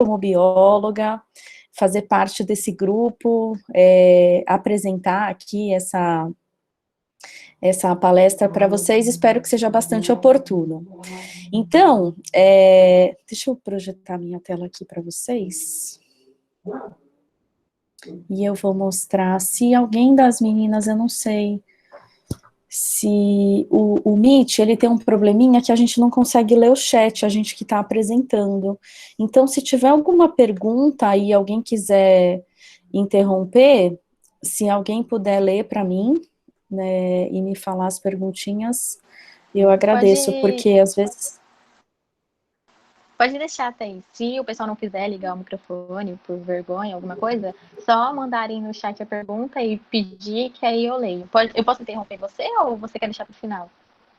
como bióloga, fazer parte desse grupo, apresentar aqui essa palestra para vocês, espero que seja bastante oportuno. Então, deixa eu projetar minha tela aqui para vocês. E eu vou mostrar, se alguém das meninas, eu não sei, se o Meet, ele tem um probleminha que a gente não consegue ler o chat, a gente que está apresentando. Então, se tiver alguma pergunta e alguém quiser interromper, se alguém puder ler para mim, né, e me falar as perguntinhas, eu agradeço, porque às vezes... Pode deixar, Thaís. Se o pessoal não quiser ligar o microfone por vergonha, alguma coisa, só mandarem no chat a pergunta e pedir que aí eu leio. Eu posso interromper você ou você quer deixar para o final?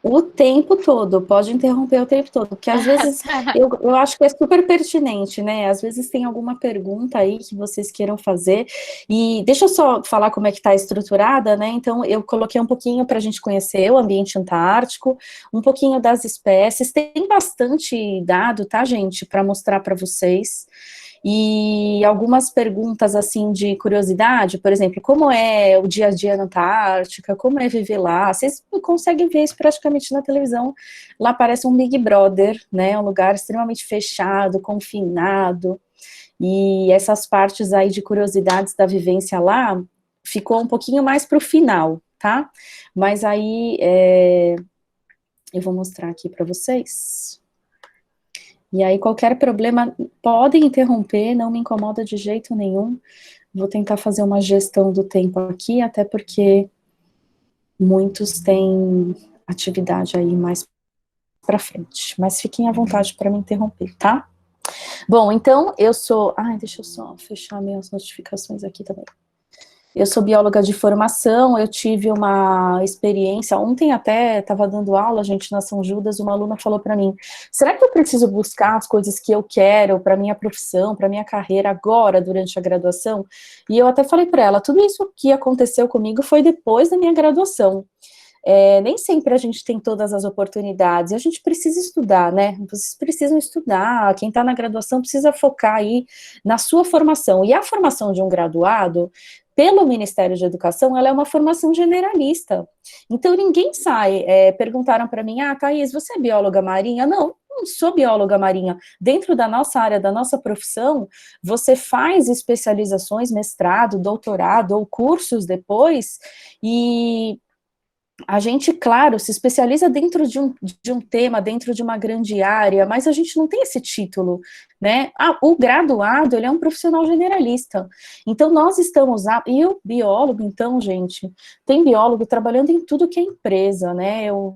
O tempo todo, pode interromper o tempo todo, porque às vezes eu acho que é super pertinente, né? Às vezes tem alguma pergunta aí que vocês queiram fazer, e deixa eu só falar como é que está estruturada, né? Então, eu coloquei um pouquinho para a gente conhecer o ambiente antártico, um pouquinho das espécies, tem bastante dado, tá, gente, para mostrar para vocês. E algumas perguntas, assim, de curiosidade, por exemplo, como é o dia a dia na Antártica, como é viver lá, vocês conseguem ver isso praticamente na televisão, lá parece um Big Brother, né, um lugar extremamente fechado, confinado, e essas partes aí de curiosidades da vivência lá, ficou um pouquinho mais para o final, tá? Mas aí, eu vou mostrar aqui para vocês. E aí, qualquer problema, podem interromper, não me incomoda de jeito nenhum. Vou tentar fazer uma gestão do tempo aqui, até porque muitos têm atividade aí mais para frente. Mas fiquem à vontade para me interromper, tá? Bom, então, eu sou... Ai, deixa eu só fechar minhas notificações aqui também. Eu sou bióloga de formação, eu tive uma experiência, ontem até estava dando aula, gente, na São Judas, uma aluna falou para mim, será que eu preciso buscar as coisas que eu quero para minha profissão, para minha carreira agora, durante a graduação? E eu até falei para ela, tudo isso que aconteceu comigo foi depois da minha graduação. Nem sempre a gente tem todas as oportunidades, e a gente precisa estudar, né? Vocês precisam estudar, quem está na graduação precisa focar aí na sua formação, e a formação de um graduado, pelo Ministério de Educação, ela é uma formação generalista, então ninguém sai, perguntaram para mim, Thaís, você é bióloga marinha? Não sou bióloga marinha, dentro da nossa área, da nossa profissão, você faz especializações, mestrado, doutorado, ou cursos depois, e a gente, claro, se especializa dentro de um tema, dentro de uma grande área, mas a gente não tem esse título, né? O graduado, ele é um profissional generalista. Então, nós estamos... E o biólogo, então, gente, tem biólogo trabalhando em tudo que é empresa, né? Eu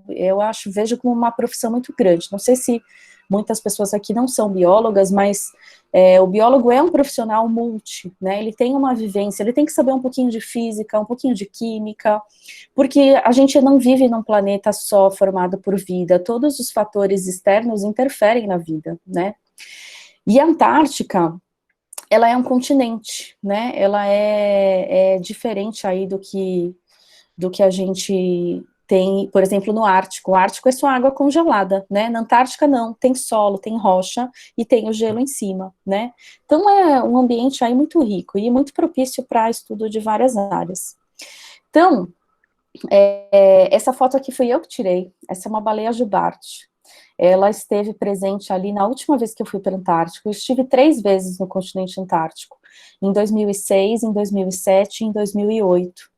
vejo como uma profissão muito grande. Não sei se muitas pessoas aqui não são biólogas, mas... o biólogo é um profissional multi, né? Ele tem uma vivência, ele tem que saber um pouquinho de física, um pouquinho de química, porque a gente não vive num planeta só formado por vida, todos os fatores externos interferem na vida, né? E a Antártica, ela é um continente, né? Ela é diferente aí do que a gente tem, por exemplo, no Ártico. O Ártico é só água congelada, né? Na Antártica não, tem solo, tem rocha e tem o gelo em cima, né? Então é um ambiente aí muito rico e muito propício para estudo de várias áreas. Então, essa foto aqui fui eu que tirei, essa é uma baleia jubarte. Ela esteve presente ali na última vez que eu fui para o Antártico, eu estive 3 vezes no continente antártico, em 2006, em 2007 e em 2008.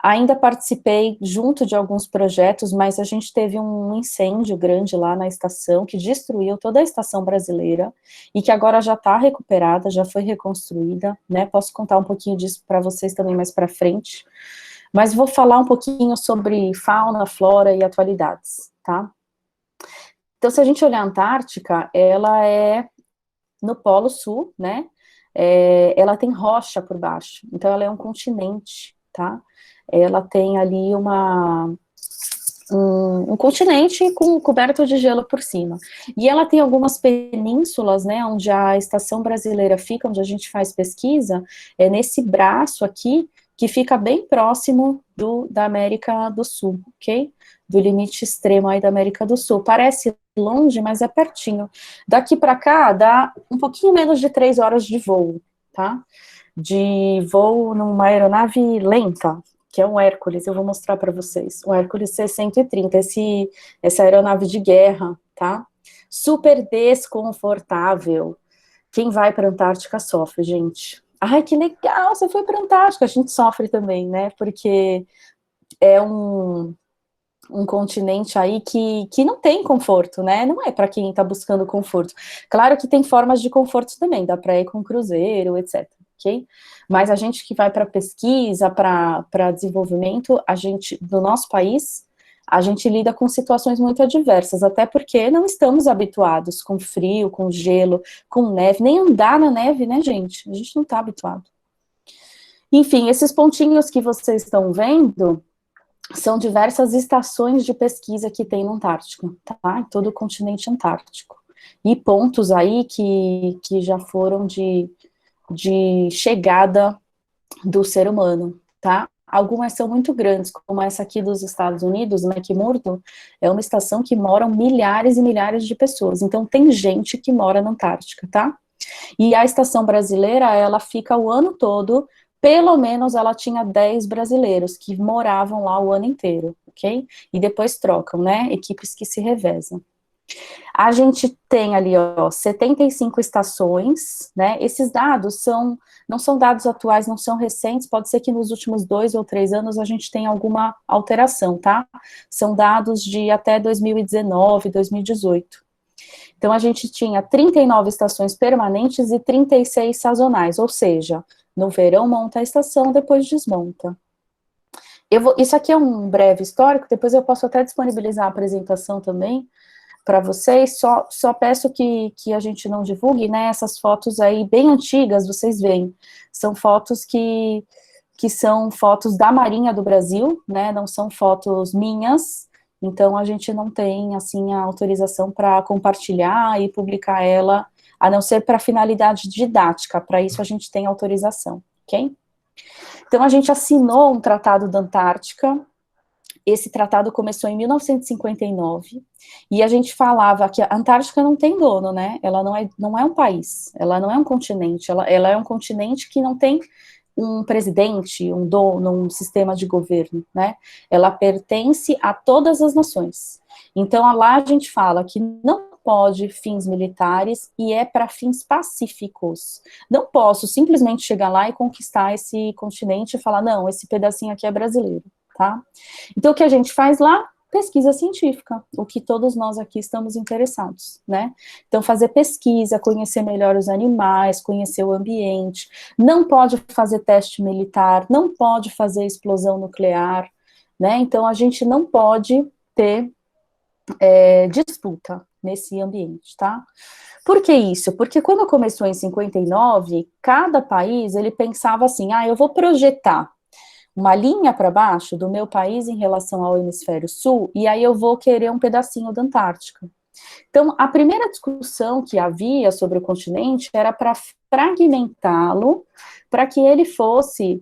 Ainda participei junto de alguns projetos, mas a gente teve um incêndio grande lá na estação, que destruiu toda a estação brasileira, e que agora já está recuperada, já foi reconstruída, né? Posso contar um pouquinho disso para vocês também mais para frente, mas vou falar um pouquinho sobre fauna, flora e atualidades, tá? Então, se a gente olhar a Antártica, ela é no Polo Sul, né? Ela tem rocha por baixo, então ela é um continente, tá? Ela tem ali um continente coberto de gelo por cima. E ela tem algumas penínsulas, né, onde a estação brasileira fica, onde a gente faz pesquisa, nesse braço aqui, que fica bem próximo da América do Sul, ok? Do limite extremo aí da América do Sul. Parece longe, mas é pertinho. Daqui para cá dá um pouquinho menos de 3 horas de voo, tá? De voo numa aeronave lenta, que é um Hércules, eu vou mostrar para vocês. Um Hércules C-130, essa aeronave de guerra, tá? Super desconfortável. Quem vai para a Antártica sofre, gente. Ai, que legal, você foi para a Antártica. A gente sofre também, né? Porque é um continente aí que não tem conforto, né? Não é para quem está buscando conforto. Claro que tem formas de conforto também, dá para ir com cruzeiro, etc. Ok? Mas a gente que vai para pesquisa, para desenvolvimento, a gente, do nosso país, a gente lida com situações muito adversas, até porque não estamos habituados com frio, com gelo, com neve, nem andar na neve, né, gente? A gente não está habituado. Enfim, esses pontinhos que vocês estão vendo são diversas estações de pesquisa que tem no Antártico, tá? Em todo o continente antártico. E pontos aí que já foram de chegada do ser humano, tá? Algumas são muito grandes, como essa aqui dos Estados Unidos, McMurdo, é uma estação que moram milhares e milhares de pessoas. Então, tem gente que mora na Antártica, tá? E a estação brasileira, ela fica o ano todo, pelo menos ela tinha 10 brasileiros que moravam lá o ano inteiro, ok? E depois trocam, né? Equipes que se revezam. A gente tem ali, ó, 75 estações, né? Esses dados não são dados atuais, não são recentes, pode ser que nos últimos 2 ou 3 anos a gente tenha alguma alteração, tá? São dados de até 2019, 2018. Então, a gente tinha 39 estações permanentes e 36 sazonais, ou seja, no verão monta a estação, depois desmonta. Isso aqui é um breve histórico, depois eu posso até disponibilizar a apresentação também para vocês, só peço que a gente não divulgue, né, essas fotos aí bem antigas, vocês veem, são fotos que são fotos da Marinha do Brasil, né, não são fotos minhas, então a gente não tem, assim, a autorização para compartilhar e publicar ela, a não ser para finalidade didática, para isso a gente tem autorização, ok? Então a gente assinou um tratado da Antártica. Esse tratado começou em 1959, e a gente falava que a Antártica não tem dono, né? Ela não é um país, ela não é um continente, ela é um continente que não tem um presidente, um dono, um sistema de governo, né? Ela pertence a todas as nações. Então, lá a gente fala que não pode fins militares e é para fins pacíficos. Não posso simplesmente chegar lá e conquistar esse continente e falar, não, esse pedacinho aqui é brasileiro. Tá? Então, o que a gente faz lá? Pesquisa científica, o que todos nós aqui estamos interessados, né? Então, fazer pesquisa, conhecer melhor os animais, conhecer o ambiente, não pode fazer teste militar, não pode fazer explosão nuclear, né? Então, a gente não pode ter disputa nesse ambiente, tá? Por que isso? Porque quando começou em 59, cada país, ele pensava assim, eu vou projetar uma linha para baixo do meu país em relação ao hemisfério sul, e aí eu vou querer um pedacinho da Antártica. Então, a primeira discussão que havia sobre o continente era para fragmentá-lo, para que ele fosse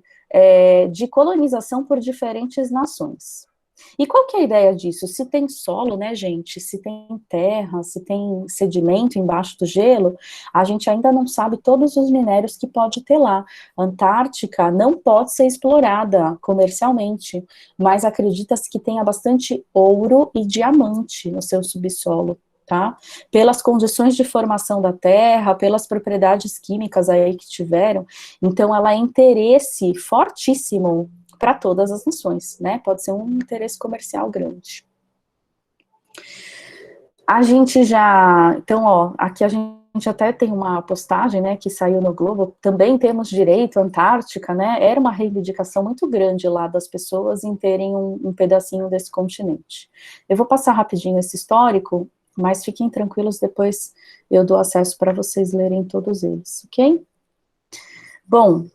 de colonização por diferentes nações. E qual que é a ideia disso? Se tem solo, né, gente, se tem terra, se tem sedimento embaixo do gelo, a gente ainda não sabe todos os minérios que pode ter lá. A Antártica não pode ser explorada comercialmente, mas acredita-se que tenha bastante ouro e diamante no seu subsolo, tá? Pelas condições de formação da terra, pelas propriedades químicas aí que tiveram, então ela é interesse fortíssimo para todas as nações, né? Pode ser um interesse comercial grande. A gente já, então, ó, aqui a gente até tem uma postagem, né, que saiu no Globo, também temos direito à Antártica, né? Era uma reivindicação muito grande lá das pessoas em terem um pedacinho desse continente. Eu vou passar rapidinho esse histórico, mas fiquem tranquilos, depois eu dou acesso para vocês lerem todos eles, ok? Bom,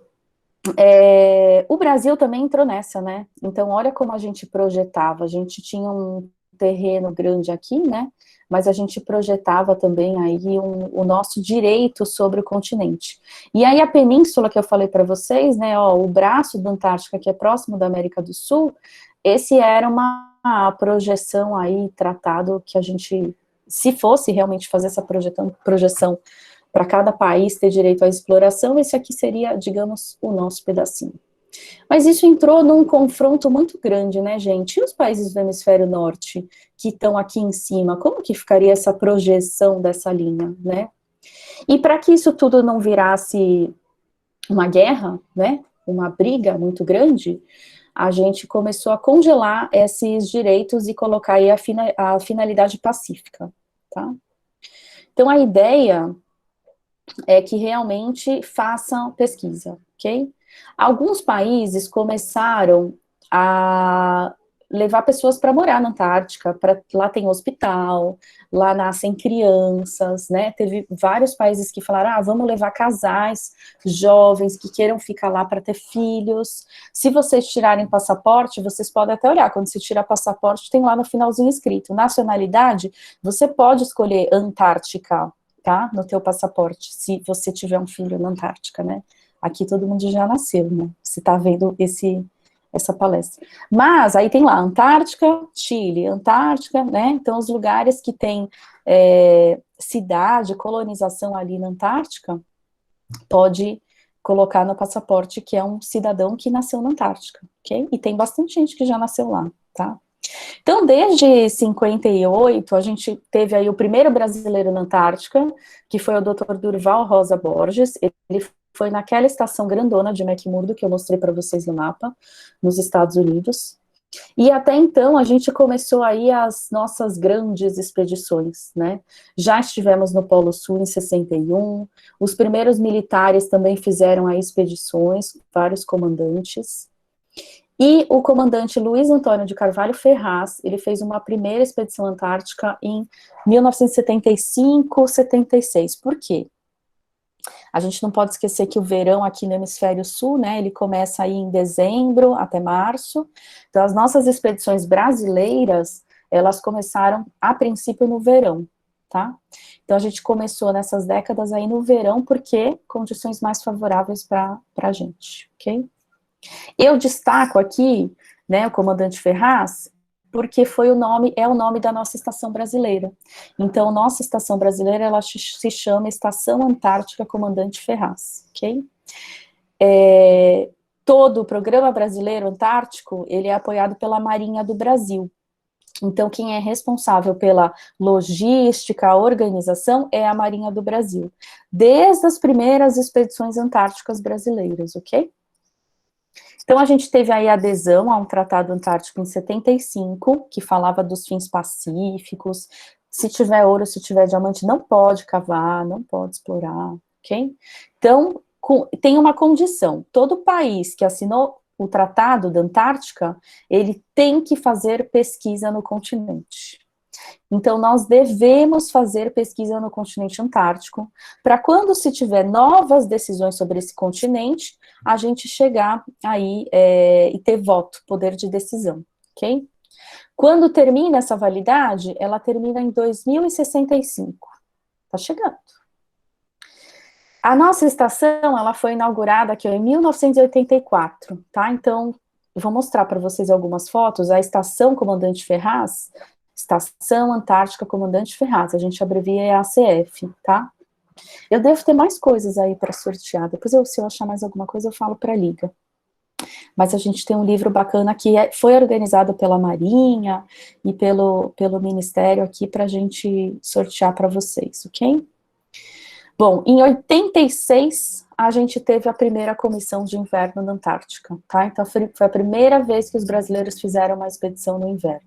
o Brasil também entrou nessa, né? Então, olha como a gente projetava. A gente tinha um terreno grande aqui, né? Mas a gente projetava também aí o nosso direito sobre o continente. E aí a península que eu falei para vocês, né, ó, o braço da Antártica, que é próximo da América do Sul, esse era uma projeção aí, tratado que a gente, se fosse realmente fazer essa projeção para cada país ter direito à exploração, esse aqui seria, digamos, o nosso pedacinho. Mas isso entrou num confronto muito grande, né, gente? E os países do hemisfério norte, que estão aqui em cima, como que ficaria essa projeção dessa linha, né? E para que isso tudo não virasse uma guerra, né, uma briga muito grande, a gente começou a congelar esses direitos e colocar aí a finalidade pacífica, tá? Então, a ideia é que realmente façam pesquisa, ok? Alguns países começaram a levar pessoas para morar na Antártica, lá tem hospital, lá nascem crianças, né? Teve vários países que falaram, vamos levar casais jovens que queiram ficar lá para ter filhos. Se vocês tirarem passaporte, vocês podem até olhar, quando você tira passaporte, tem lá no finalzinho escrito, nacionalidade, você pode escolher Antártica, tá? No teu passaporte, se você tiver um filho na Antártica, né? Aqui todo mundo já nasceu, né? Você tá vendo essa palestra. Mas aí tem lá, Antártica, Chile, Antártica, né? Então, os lugares que tem cidade, colonização ali na Antártica, pode colocar no passaporte que é um cidadão que nasceu na Antártica, ok? E tem bastante gente que já nasceu lá, tá? Então, desde 58, a gente teve aí o primeiro brasileiro na Antártica, que foi o Dr. Durval Rosa Borges. Ele foi naquela estação grandona de McMurdo, que eu mostrei para vocês no mapa, nos Estados Unidos. E até então, a gente começou aí as nossas grandes expedições, né? Já estivemos no Polo Sul em 61, os primeiros militares também fizeram aí expedições, vários comandantes. E o comandante Luiz Antônio de Carvalho Ferraz, ele fez uma primeira expedição antártica em 1975, 76. Por quê? A gente não pode esquecer que o verão aqui no hemisfério sul, né, ele começa aí em dezembro até março. Então, as nossas expedições brasileiras, elas começaram a princípio no verão, tá? Então, a gente começou nessas décadas aí no verão, porque condições mais favoráveis para a gente, ok? Eu destaco aqui, né, o comandante Ferraz, porque é o nome da nossa estação brasileira. Então, nossa estação brasileira, ela se chama Estação Antártica Comandante Ferraz, ok? Todo o programa brasileiro antártico, ele é apoiado pela Marinha do Brasil. Então, quem é responsável pela logística, a organização, é a Marinha do Brasil. Desde as primeiras expedições antárticas brasileiras, ok? Então, a gente teve aí adesão a um tratado antártico em 75, que falava dos fins pacíficos, se tiver ouro, se tiver diamante, não pode cavar, não pode explorar, ok? Então, tem uma condição, todo país que assinou o Tratado da Antártica, ele tem que fazer pesquisa no continente. Então, nós devemos fazer pesquisa no continente antártico, para quando se tiver novas decisões sobre esse continente, a gente chegar aí e ter voto, poder de decisão, ok? Quando termina essa validade, ela termina em 2065, tá chegando. A nossa estação, ela foi inaugurada aqui em 1984, tá? Então, eu vou mostrar para vocês algumas fotos, a Estação Comandante Ferraz, Estação Antártica Comandante Ferraz, a gente abrevia ACF, tá? Eu devo ter mais coisas aí para sortear, depois se eu achar mais alguma coisa eu falo para a Liga. Mas a gente tem um livro bacana que foi organizado pela Marinha e pelo Ministério aqui para a gente sortear para vocês, ok? Bom, em 86, a gente teve a primeira comissão de inverno na Antártica, tá? Então, foi a primeira vez que os brasileiros fizeram uma expedição no inverno.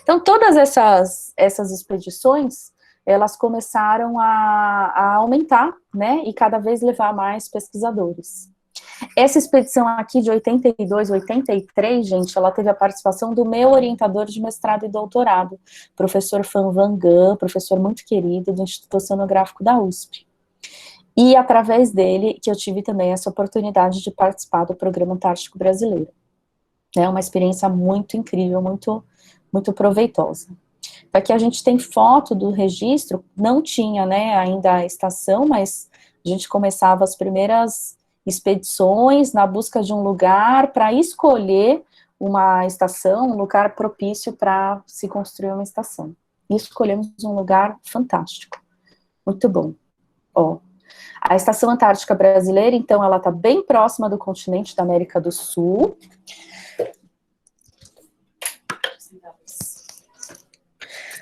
Então, todas essas expedições, elas começaram a aumentar, né? E cada vez levar mais pesquisadores. Essa expedição aqui de 82, 83, gente, ela teve a participação do meu orientador de mestrado e doutorado, professor Fan Van Gan, professor muito querido do Instituto Oceanográfico da USP. E através dele que eu tive também essa oportunidade de participar do Programa Antártico Brasileiro. É uma experiência muito incrível, muito, muito proveitosa. Aqui a gente tem foto do registro, não tinha, né, ainda a estação, mas a gente começava as primeiras expedições na busca de um lugar para escolher uma estação, um lugar propício para se construir uma estação. E escolhemos um lugar fantástico, muito bom. Ó, a Estação Antártica Brasileira, então, ela está bem próxima do continente da América do Sul.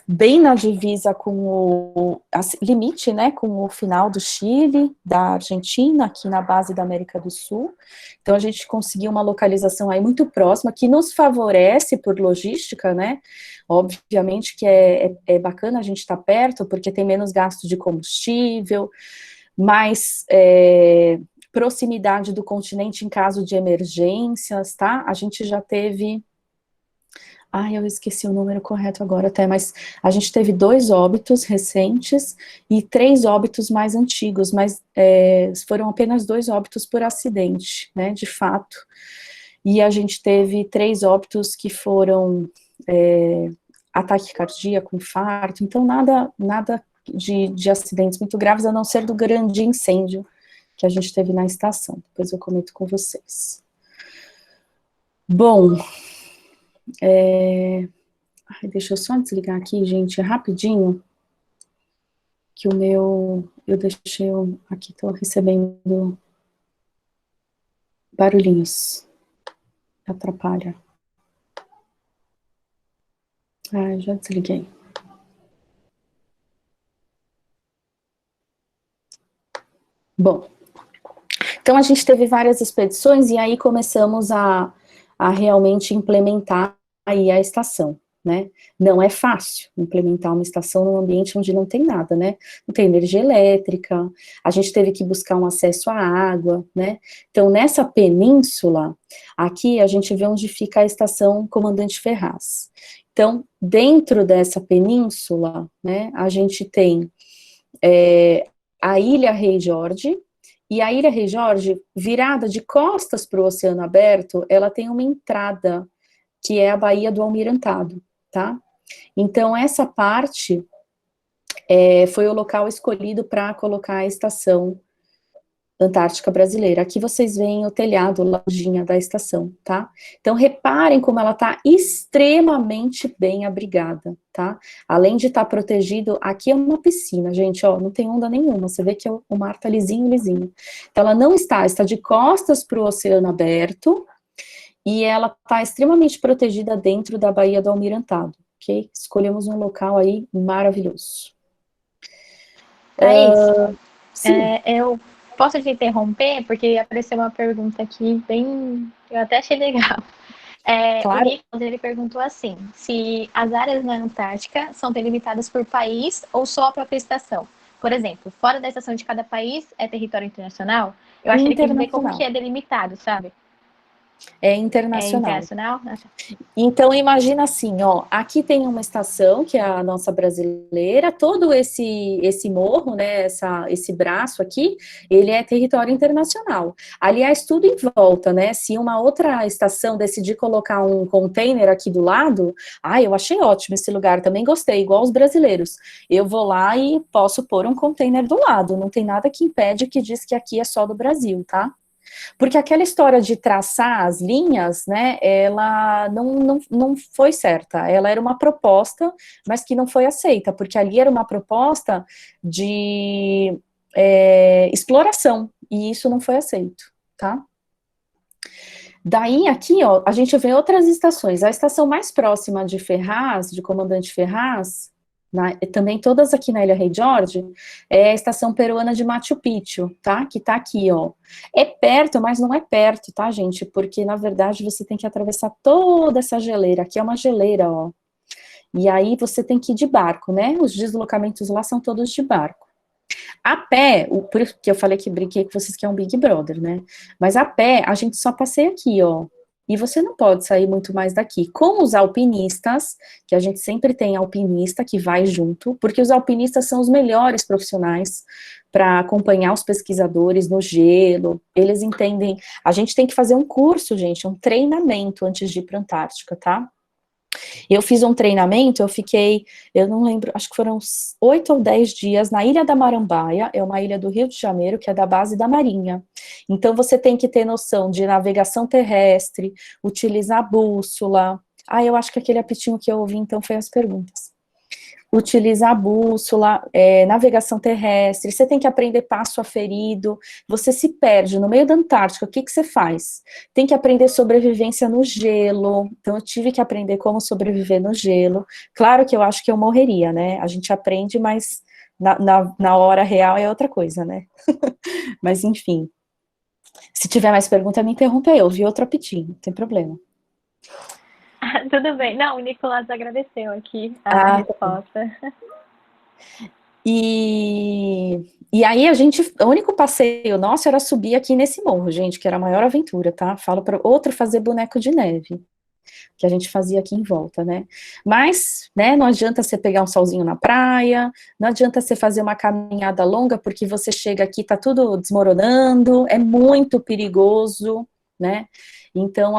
Bem na divisa com o limite, né, com o final do Chile, da Argentina, aqui na base da América do Sul. Então, a gente conseguiu uma localização aí muito próxima, que nos favorece por logística, né, obviamente que é bacana a gente estar perto, porque tem menos gasto de combustível, mais proximidade do continente em caso de emergências, tá? A gente já teve... Ai, eu esqueci o número correto agora até, mas a gente teve 2 óbitos recentes e 3 óbitos mais antigos, mas foram apenas 2 óbitos por acidente, né, de fato. E a gente teve 3 óbitos que foram ataque cardíaco, infarto, então nada de acidentes muito graves, a não ser do grande incêndio que a gente teve na estação. Depois eu comento com vocês. Bom... deixa eu só desligar aqui, gente, rapidinho, que o meu, aqui estou recebendo barulhinhos, atrapalha. Já desliguei. Bom, então a gente teve várias expedições e aí começamos a realmente implementar aí a estação, né? Não é fácil implementar uma estação num ambiente onde não tem nada, né? Não tem energia elétrica, a gente teve que buscar um acesso à água, né? Então, nessa península, aqui a gente vê onde fica a estação Comandante Ferraz. Então, dentro dessa península, né, a gente tem a Ilha Rei Jorge, e a Ilha Rei Jorge, virada de costas para o Oceano Aberto, ela tem uma entrada, que é a Baía do Almirantado, tá? Então, essa parte foi o local escolhido para colocar a Estação Antártica Brasileira. Aqui vocês veem o telhado, lojinha da estação, tá? Então, reparem como ela tá extremamente bem abrigada, tá? Além de estar protegido, aqui é uma piscina, gente, ó, não tem onda nenhuma, você vê que o mar tá lisinho, lisinho. Então, ela não está de costas para o Oceano Aberto, e ela está extremamente protegida dentro da Baía do Almirantado, ok? Escolhemos um local aí maravilhoso. Eu posso te interromper, porque apareceu uma pergunta aqui bem... Eu até achei legal. Claro. O Nicolas, ele perguntou assim, se as áreas na Antártica são delimitadas por país ou só a própria estação? Por exemplo, fora da estação de cada país é território internacional? Eu acho que ele quer dizer como que é delimitado, sabe? É internacional. É internacional? Então, imagina assim, ó, aqui tem uma estação, que é a nossa brasileira, todo esse morro, né, esse braço aqui, ele é território internacional. Aliás, tudo em volta, né, se uma outra estação decidir colocar um container aqui do lado, eu achei ótimo esse lugar, também gostei, igual os brasileiros. Eu vou lá e posso pôr um container do lado, não tem nada que impede que diz que aqui é só do Brasil, tá? Porque aquela história de traçar as linhas, né, ela não foi certa, ela era uma proposta, mas que não foi aceita, porque ali era uma proposta de exploração, e isso não foi aceito, tá? Daí, aqui, ó, a gente vê outras estações, a estação mais próxima de Ferraz, de Comandante Ferraz, também todas aqui na Ilha Rei Jorge, é a estação peruana de Machu Picchu, tá? Que tá aqui, ó. É perto, mas não é perto, tá, gente? Porque, na verdade, você tem que atravessar toda essa geleira. Aqui é uma geleira, ó. E aí você tem que ir de barco, né? Os deslocamentos lá são todos de barco. A pé, por isso que eu falei que brinquei com vocês que é um Big Brother, né? Mas a pé, a gente só passeia aqui, ó. E você não pode sair muito mais daqui. Com os alpinistas, que a gente sempre tem alpinista que vai junto, porque os alpinistas são os melhores profissionais para acompanhar os pesquisadores no gelo, eles entendem. A gente tem que fazer um curso, gente, um treinamento antes de ir para a Antártica, tá? Eu fiz um treinamento, eu não lembro, acho que foram uns 8 ou 10 dias na Ilha da Marambaia, é uma ilha do Rio de Janeiro, que é da base da Marinha. Então, você tem que ter noção de navegação terrestre, utilizar bússola. Ah, eu acho que aquele apitinho que eu ouvi, então, foi as perguntas. Utilizar a bússola, navegação terrestre, você tem que aprender passo aferido, você se perde no meio da Antártica, o que você faz? Tem que aprender sobrevivência no gelo, então eu tive que aprender como sobreviver no gelo, claro que eu acho que eu morreria, né, a gente aprende, mas na hora real é outra coisa, né, mas enfim, se tiver mais pergunta, me interrompa aí, eu vi outro apitinho, não tem problema. Tudo bem. Não, o Nicolas agradeceu aqui a Ah, tá bom. resposta. E aí o único passeio nosso era subir aqui nesse morro, gente, que era a maior aventura, tá? Falo para outro fazer boneco de neve, que a gente fazia aqui em volta, né? Mas, né, não adianta você pegar um solzinho na praia, não adianta você fazer uma caminhada longa, porque você chega aqui, tá tudo desmoronando, é muito perigoso, né? Então,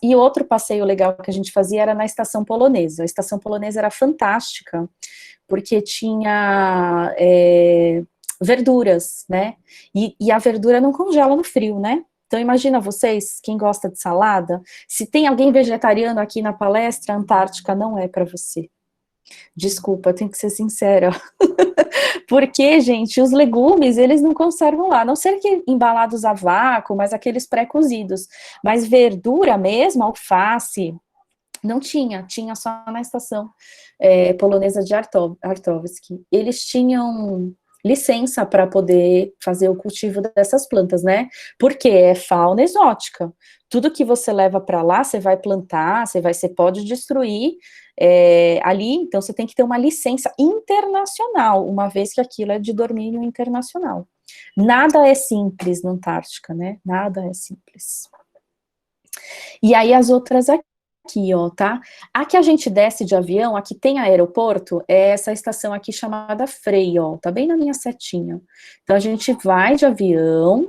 e outro passeio legal que a gente fazia era na estação polonesa. A estação polonesa era fantástica, porque tinha verduras, né? E a verdura não congela no frio, né? Então imagina vocês, quem gosta de salada, se tem alguém vegetariano aqui na palestra, a Antártica não é para você. Desculpa, tenho que ser sincera. Porque, gente, os legumes, eles não conservam lá, a não ser que embalados a vácuo, mas aqueles pré-cozidos. Mas verdura mesmo, alface, não tinha, tinha só na estação polonesa de Artowski. Eles tinham licença para poder fazer o cultivo dessas plantas, né? Porque é fauna exótica. Tudo que você leva para lá, você vai plantar, você pode destruir ali, então você tem que ter uma licença internacional, uma vez que aquilo é de domínio internacional. Nada é simples na Antártica, né? Nada é simples. E aí as outras aqui, ó, tá? A que a gente desce de avião, aqui tem aeroporto, é essa estação aqui chamada Frei, ó, tá bem na minha setinha. Então a gente vai de avião,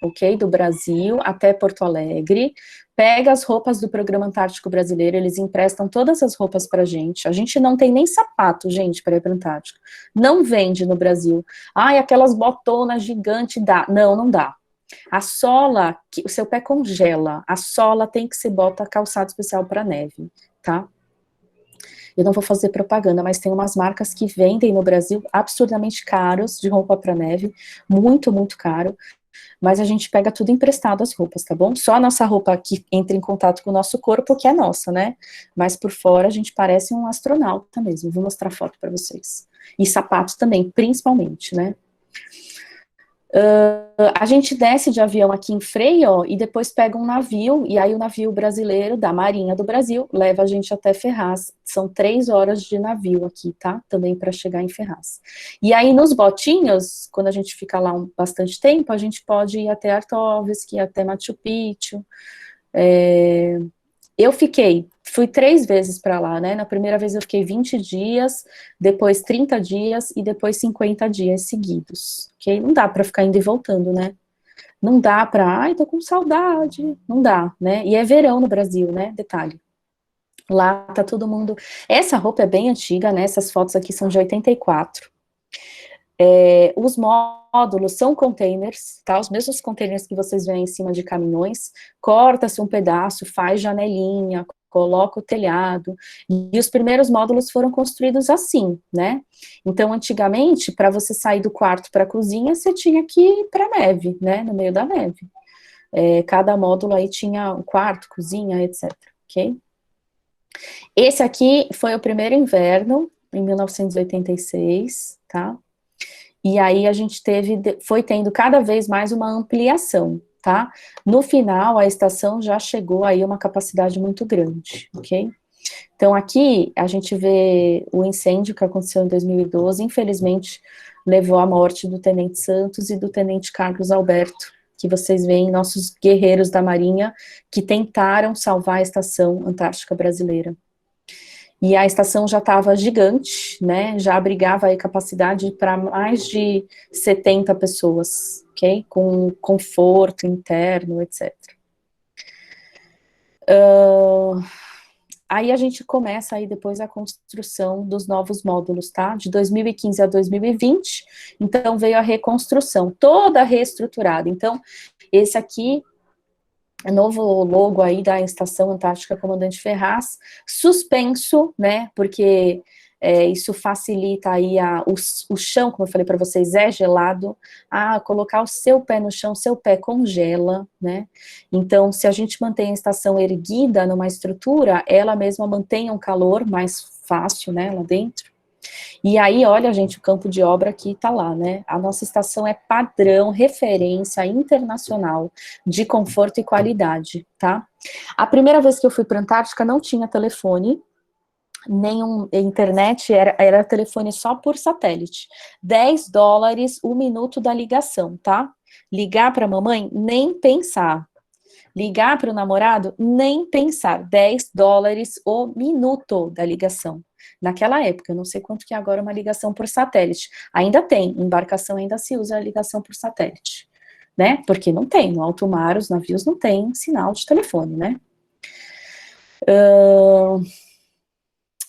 ok, do Brasil até Porto Alegre, pega as roupas do Programa Antártico Brasileiro, eles emprestam todas as roupas pra gente, a gente não tem nem sapato, gente, para ir para Antártica, não vende no Brasil. Ai, aquelas botonas gigantes, dá. Não, não dá. A sola, o seu pé congela, a sola tem que ser bota calçado especial para neve, tá? Eu não vou fazer propaganda, mas tem umas marcas que vendem no Brasil absurdamente caros de roupa para neve, muito, muito caro, mas a gente pega tudo emprestado as roupas, tá bom? Só a nossa roupa que entra em contato com o nosso corpo, que é nossa, né? Mas por fora a gente parece um astronauta mesmo, vou mostrar foto para vocês. E sapatos também, principalmente, né? A gente desce de avião aqui em Frei, ó, e depois pega um navio, e aí o navio brasileiro, da Marinha do Brasil, leva a gente até Ferraz. São 3 horas de navio aqui, tá? Também para chegar em Ferraz. E aí nos botinhos, quando a gente fica lá bastante tempo, a gente pode ir até Artovski, até Machu Picchu. Eu fui 3 vezes para lá, né? Na primeira vez eu fiquei 20 dias, depois 30 dias e depois 50 dias seguidos, ok? Não dá para ficar indo e voltando, né? Não dá para, ai, tô com saudade, não dá, né? E é verão no Brasil, né? Detalhe. Lá tá todo mundo. Essa roupa é bem antiga, né? Essas fotos aqui são de 84. Os módulos são containers, tá? Os mesmos containers que vocês veem em cima de caminhões, corta-se um pedaço, faz janelinha, coloca o telhado, e os primeiros módulos foram construídos assim, né? Então, antigamente, para você sair do quarto para a cozinha, você tinha que ir para a neve, né? No meio da neve. Cada módulo aí tinha um quarto, cozinha, etc, ok? Esse aqui foi o primeiro inverno, em 1986, tá? E aí a gente foi tendo cada vez mais uma ampliação, tá? No final, a estação já chegou aí a uma capacidade muito grande, ok? Então aqui a gente vê o incêndio que aconteceu em 2012, infelizmente levou à morte do Tenente Santos e do Tenente Carlos Alberto, que vocês veem, nossos guerreiros da Marinha, que tentaram salvar a Estação Antártica Brasileira. E a estação já estava gigante, né, já abrigava aí capacidade para mais de 70 pessoas, ok? Com conforto interno, etc. aí a gente começa aí depois a construção dos novos módulos, tá? De 2015 a 2020, então veio a reconstrução, toda reestruturada. Então, esse aqui é novo logo aí da Estação Antártica Comandante Ferraz, suspenso, né? Porque isso facilita aí o chão, como eu falei para vocês, é gelado. Colocar o seu pé no chão, seu pé congela, né? Então, se a gente mantém a estação erguida numa estrutura, ela mesma mantém um calor mais fácil, né, lá dentro. E aí, olha, gente, o campo de obra aqui tá lá, né? A nossa estação é padrão, referência internacional de conforto e qualidade, tá? A primeira vez que eu fui para a Antártica não tinha telefone, nenhum internet, era telefone só por satélite. $10 o minuto da ligação, tá? Ligar para a mamãe, nem pensar. Ligar para o namorado, nem pensar. $10 o minuto da ligação. Naquela época, eu não sei quanto que é agora uma ligação por satélite. Ainda tem, embarcação ainda se usa a ligação por satélite, né? Porque não tem, no alto mar, os navios não têm sinal de telefone, né?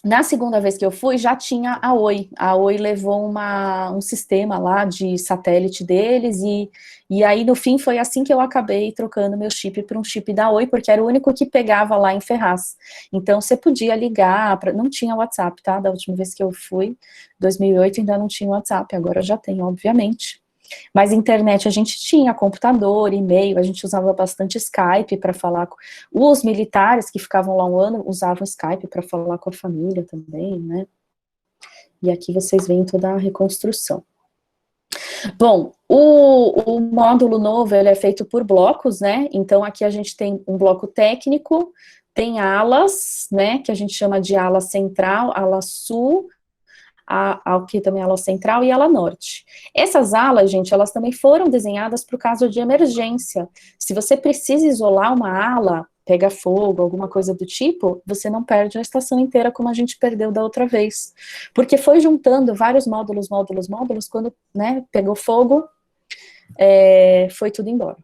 Na segunda vez que eu fui, já tinha a Oi. A Oi levou um sistema lá de satélite deles, e aí no fim foi assim que eu acabei trocando meu chip por um chip da Oi, porque era o único que pegava lá em Ferraz. Então você podia ligar, não tinha WhatsApp, tá? Da última vez que eu fui, 2008, ainda não tinha WhatsApp, agora já tem, obviamente. Mas internet a gente tinha, computador, e-mail, a gente usava bastante Skype para falar com... Os militares que ficavam lá um ano usavam Skype para falar com a família também, né? E aqui vocês veem toda a reconstrução. Bom, o módulo novo, ele é feito por blocos, né? Então aqui a gente tem um bloco técnico, tem alas, né, que a gente chama de ala central, ala sul, aqui também a ala central e a ala norte. Essas alas, gente, elas também foram desenhadas para o caso de emergência. Se você precisa isolar uma ala, pega fogo, alguma coisa do tipo, você não perde a estação inteira como a gente perdeu da outra vez. Porque foi juntando vários módulos, quando, né, pegou fogo, foi tudo embora.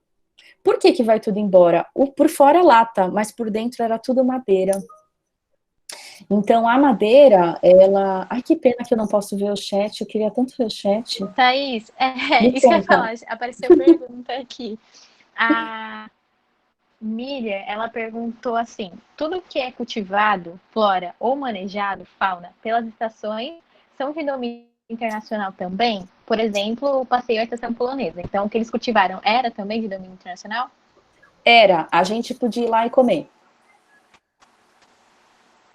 Por que vai tudo embora? Por fora é lata, mas por dentro era tudo madeira. Então, a madeira, ela... Ai, que pena que eu não posso ver o chat, eu queria tanto ver o chat. Thaís, Me isso que eu ia conta. falar, apareceu pergunta aqui. A Miriam, ela perguntou assim, tudo que é cultivado, flora ou manejado, fauna, pelas estações, são de domínio internacional também? Por exemplo, o passeio à estação polonesa. Então, o que eles cultivaram era também de domínio internacional? Era, a gente podia ir lá e comer.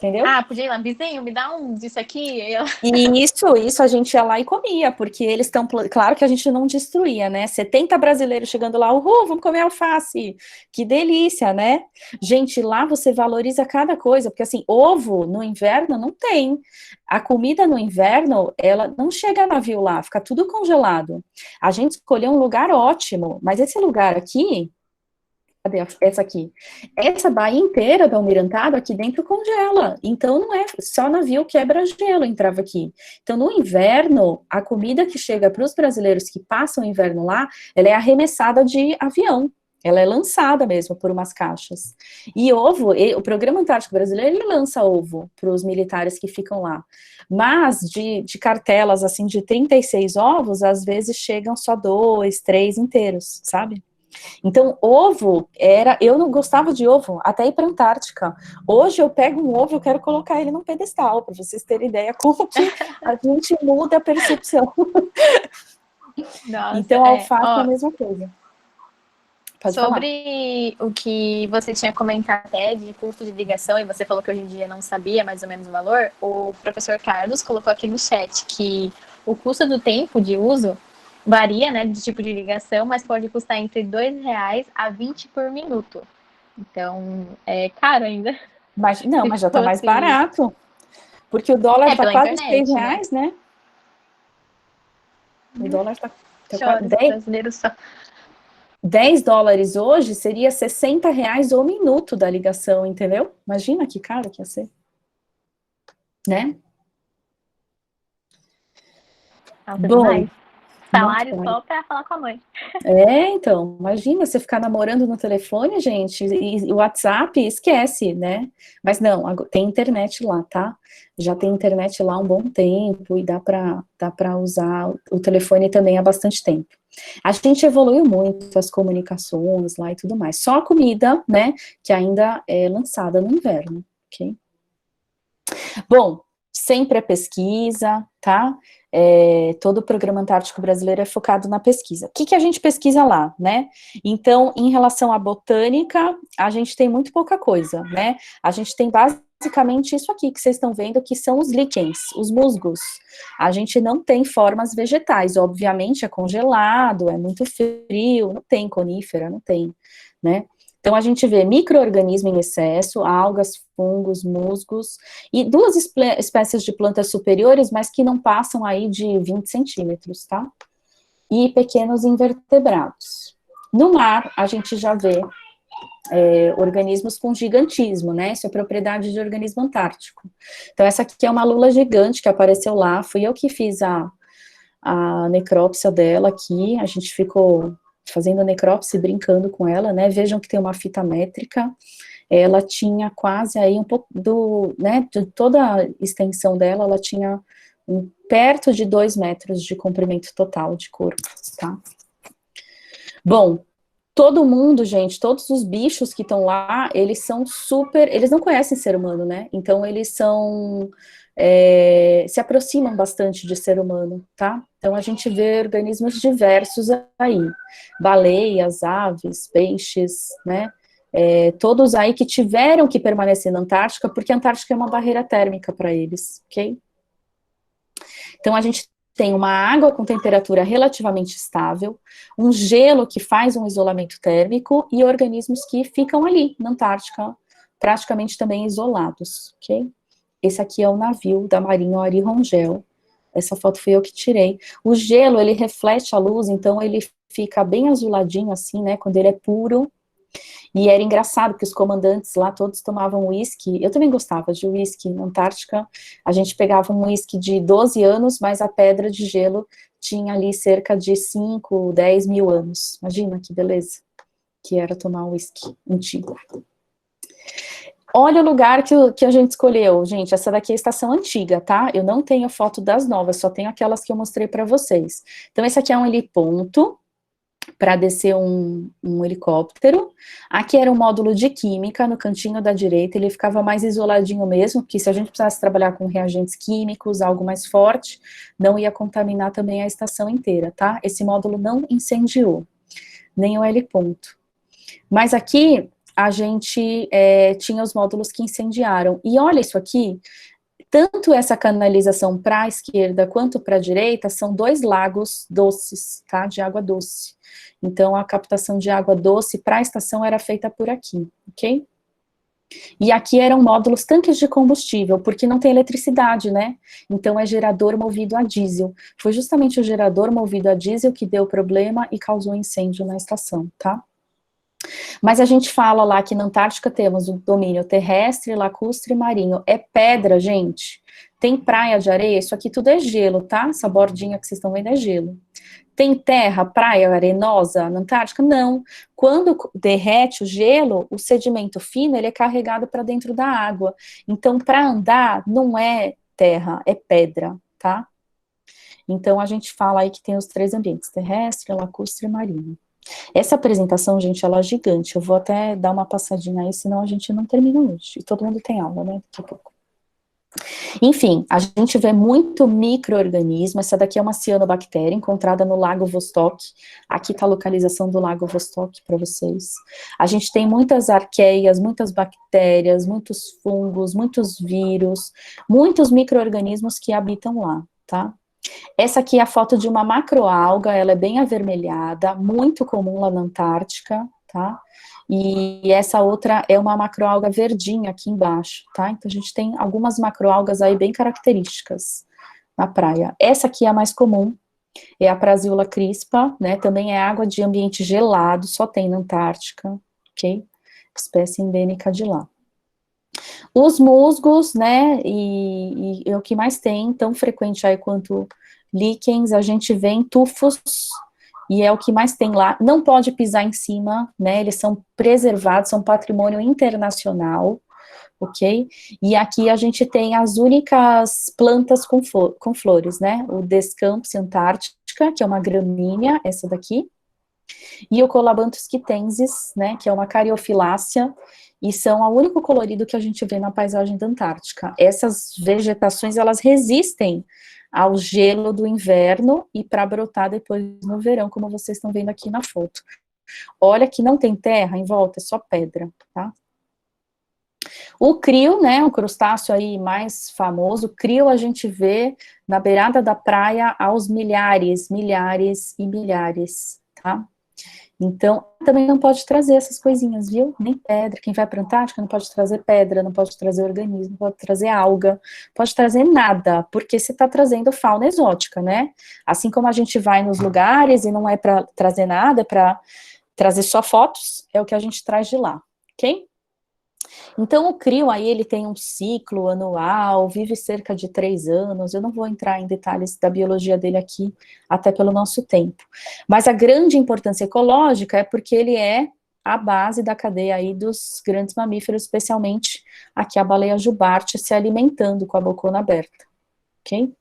Entendeu? Podia ir lá, vizinho, me dá um disso aqui. E isso a gente ia lá e comia, porque eles estão, claro que a gente não destruía, né? 70 brasileiros chegando lá, uhul, vamos comer alface, que delícia, né? Gente, lá você valoriza cada coisa, porque assim, ovo no inverno não tem. A comida no inverno, ela não chega a navio lá, fica tudo congelado. A gente escolheu um lugar ótimo, mas esse lugar aqui, cadê essa aqui? Essa baía inteira do Almirantado aqui dentro congela. Então não é só navio quebra-gelo entrava aqui. Então no inverno, a comida que chega para os brasileiros que passam o inverno lá, ela é arremessada de avião. Ela é lançada mesmo por umas caixas. E ovo, o Programa Antártico Brasileiro, ele lança ovo para os militares que ficam lá. Mas de cartelas, assim, de 36 ovos, às vezes chegam só 2, 3 inteiros, sabe? Então, ovo eu não gostava de ovo, até ir para a Antártica. Hoje eu pego um ovo e eu quero colocar ele num pedestal, para vocês terem ideia como que a gente muda a percepção. Nossa, então, a alface é a mesma coisa. Pode sobre falar. O que você tinha comentado até de custo de ligação, e você falou que hoje em dia não sabia mais ou menos o valor, o professor Carlos colocou aqui no chat que o custo do tempo de uso varia, né, de tipo de ligação, mas pode custar entre R$2 a 20 por minuto. Então, é caro ainda. Mas já está mais barato. Porque o dólar está quase internet, R$6, né? O dólar está quase 10 dólares hoje seria R$60 o minuto da ligação, entendeu? Imagina que caro que ia ser. Né? Bom, demais. Não salário vai. só para falar com a mãe. Então, imagina você ficar namorando no telefone, gente, e o WhatsApp, esquece, né? Mas não, tem internet lá, tá? Já tem internet lá há um bom tempo e dá para usar o telefone também há bastante tempo. A gente evoluiu muito as comunicações lá e tudo mais. Só a comida, né, que ainda é lançada no inverno, ok? Bom, sempre é pesquisa, tá? Todo o Programa Antártico Brasileiro é focado na pesquisa. O que a gente pesquisa lá, né? Então, em relação à botânica, a gente tem muito pouca coisa, né? A gente tem basicamente isso aqui que vocês estão vendo, que são os líquens, os musgos. A gente não tem formas vegetais, obviamente é congelado, é muito frio, não tem conífera, não tem, né? Então, a gente vê micro-organismo em excesso, algas, fungos, musgos, e duas espécies de plantas superiores, mas que não passam aí de 20 centímetros, tá? E pequenos invertebrados. No mar, a gente já vê organismos com gigantismo, né? Isso é propriedade de organismo antártico. Então, essa aqui é uma lula gigante que apareceu lá, fui eu que fiz a necrópsia dela aqui, a gente ficou fazendo a necrópsia e brincando com ela, né? Vejam que tem uma fita métrica, ela tinha quase aí um pouco né, de toda a extensão dela, ela tinha perto de 2 metros de comprimento total de corpo, tá? Bom, todo mundo, gente, todos os bichos que estão lá, eles são eles não conhecem ser humano, né? Então, eles se aproximam bastante de ser humano, tá? Então, a gente vê organismos diversos aí, baleias, aves, peixes, né? Todos aí que tiveram que permanecer na Antártica, porque a Antártica é uma barreira térmica para eles, ok? Então, a gente tem uma água com temperatura relativamente estável, um gelo que faz um isolamento térmico e organismos que ficam ali, na Antártica, praticamente também isolados, ok? Esse aqui é o navio da Marinha Ari Rongel. Essa foto foi eu que tirei. O gelo, ele reflete a luz, então ele fica bem azuladinho assim, né, quando ele é puro. E era engraçado, porque os comandantes lá todos tomavam uísque. Eu também gostava de uísque. Na Antártica, a gente pegava um uísque de 12 anos, mas a pedra de gelo tinha ali cerca de 5, 10 mil anos. Imagina que beleza que era tomar um uísque antigo. Olha o lugar que a gente escolheu, gente. Essa daqui é a estação antiga, tá? Eu não tenho foto das novas, só tenho aquelas que eu mostrei para vocês. Então, esse aqui é um heliponto para descer um helicóptero. Aqui era um módulo de química, no cantinho da direita, ele ficava mais isoladinho mesmo, porque se a gente precisasse trabalhar com reagentes químicos, algo mais forte, não ia contaminar também a estação inteira, tá? Esse módulo não incendiou, nem o heliponto. Mas aqui, a gente tinha os módulos que incendiaram. E olha isso aqui, tanto essa canalização para a esquerda quanto para a direita são 2 lagos doces, tá, de água doce. Então, a captação de água doce para a estação era feita por aqui, ok? E aqui eram módulos tanques de combustível, porque não tem eletricidade, né? Então, é gerador movido a diesel. Foi justamente o gerador movido a diesel que deu problema e causou incêndio na estação, tá? Mas a gente fala lá que na Antártica temos o domínio terrestre, lacustre e marinho. É pedra, gente. Tem praia de areia, isso aqui tudo é gelo, tá? Essa bordinha que vocês estão vendo é gelo. Tem terra, praia arenosa na Antártica? Não. Quando derrete o gelo, o sedimento fino, ele é carregado para dentro da água. Então, para andar, não é terra, é pedra, tá? Então, a gente fala aí que tem os 3 ambientes, terrestre, lacustre e marinho. Essa apresentação, gente, ela é gigante. Eu vou até dar uma passadinha aí, senão a gente não termina hoje. E todo mundo tem aula, né? Daqui a pouco. Enfim, a gente vê muito micro-organismo. Essa daqui é uma cianobactéria encontrada no Lago Vostok. Aqui está a localização do Lago Vostok para vocês. A gente tem muitas arqueias, muitas bactérias, muitos fungos, muitos vírus, muitos micro-organismos que habitam lá, tá? Essa aqui é a foto de uma macroalga, ela é bem avermelhada, muito comum lá na Antártica, tá? E essa outra é uma macroalga verdinha aqui embaixo, tá? Então a gente tem algumas macroalgas aí bem características na praia. Essa aqui é a mais comum, é a Prasiola crispa, né? Também é água de ambiente gelado, só tem na Antártica, ok? Espécie endêmica de lá. Os musgos, né, e é o que mais tem, tão frequente aí quanto líquens, a gente vê em tufos, e é o que mais tem lá. Não pode pisar em cima, né? Eles são preservados, são patrimônio internacional, ok? E aqui a gente tem as únicas plantas com flores, né? O Descampus antártica, que é uma gramínea, essa daqui, e o Colabanthus quitensis, né? Que é uma cariofilácea, e são o único colorido que a gente vê na paisagem da Antártica. Essas vegetações, elas resistem ao gelo do inverno e para brotar depois no verão, como vocês estão vendo aqui na foto. Olha que não tem terra em volta, é só pedra, tá? O crio, né, o crustáceo aí mais famoso, o crio a gente vê na beirada da praia aos milhares, milhares e milhares, tá? Então, também não pode trazer essas coisinhas, viu? Nem pedra. Quem vai para a Antártica não pode trazer pedra, não pode trazer organismo, não pode trazer alga, pode trazer nada, porque você está trazendo fauna exótica, né? Assim como a gente vai nos lugares e não é para trazer nada, é para trazer só fotos, é o que a gente traz de lá, ok? Então, o crio aí, ele tem um ciclo anual, vive cerca de 3 anos, eu não vou entrar em detalhes da biologia dele aqui, até pelo nosso tempo. Mas a grande importância ecológica é porque ele é a base da cadeia aí dos grandes mamíferos, especialmente aqui a baleia jubarte se alimentando com a bocona aberta, ok?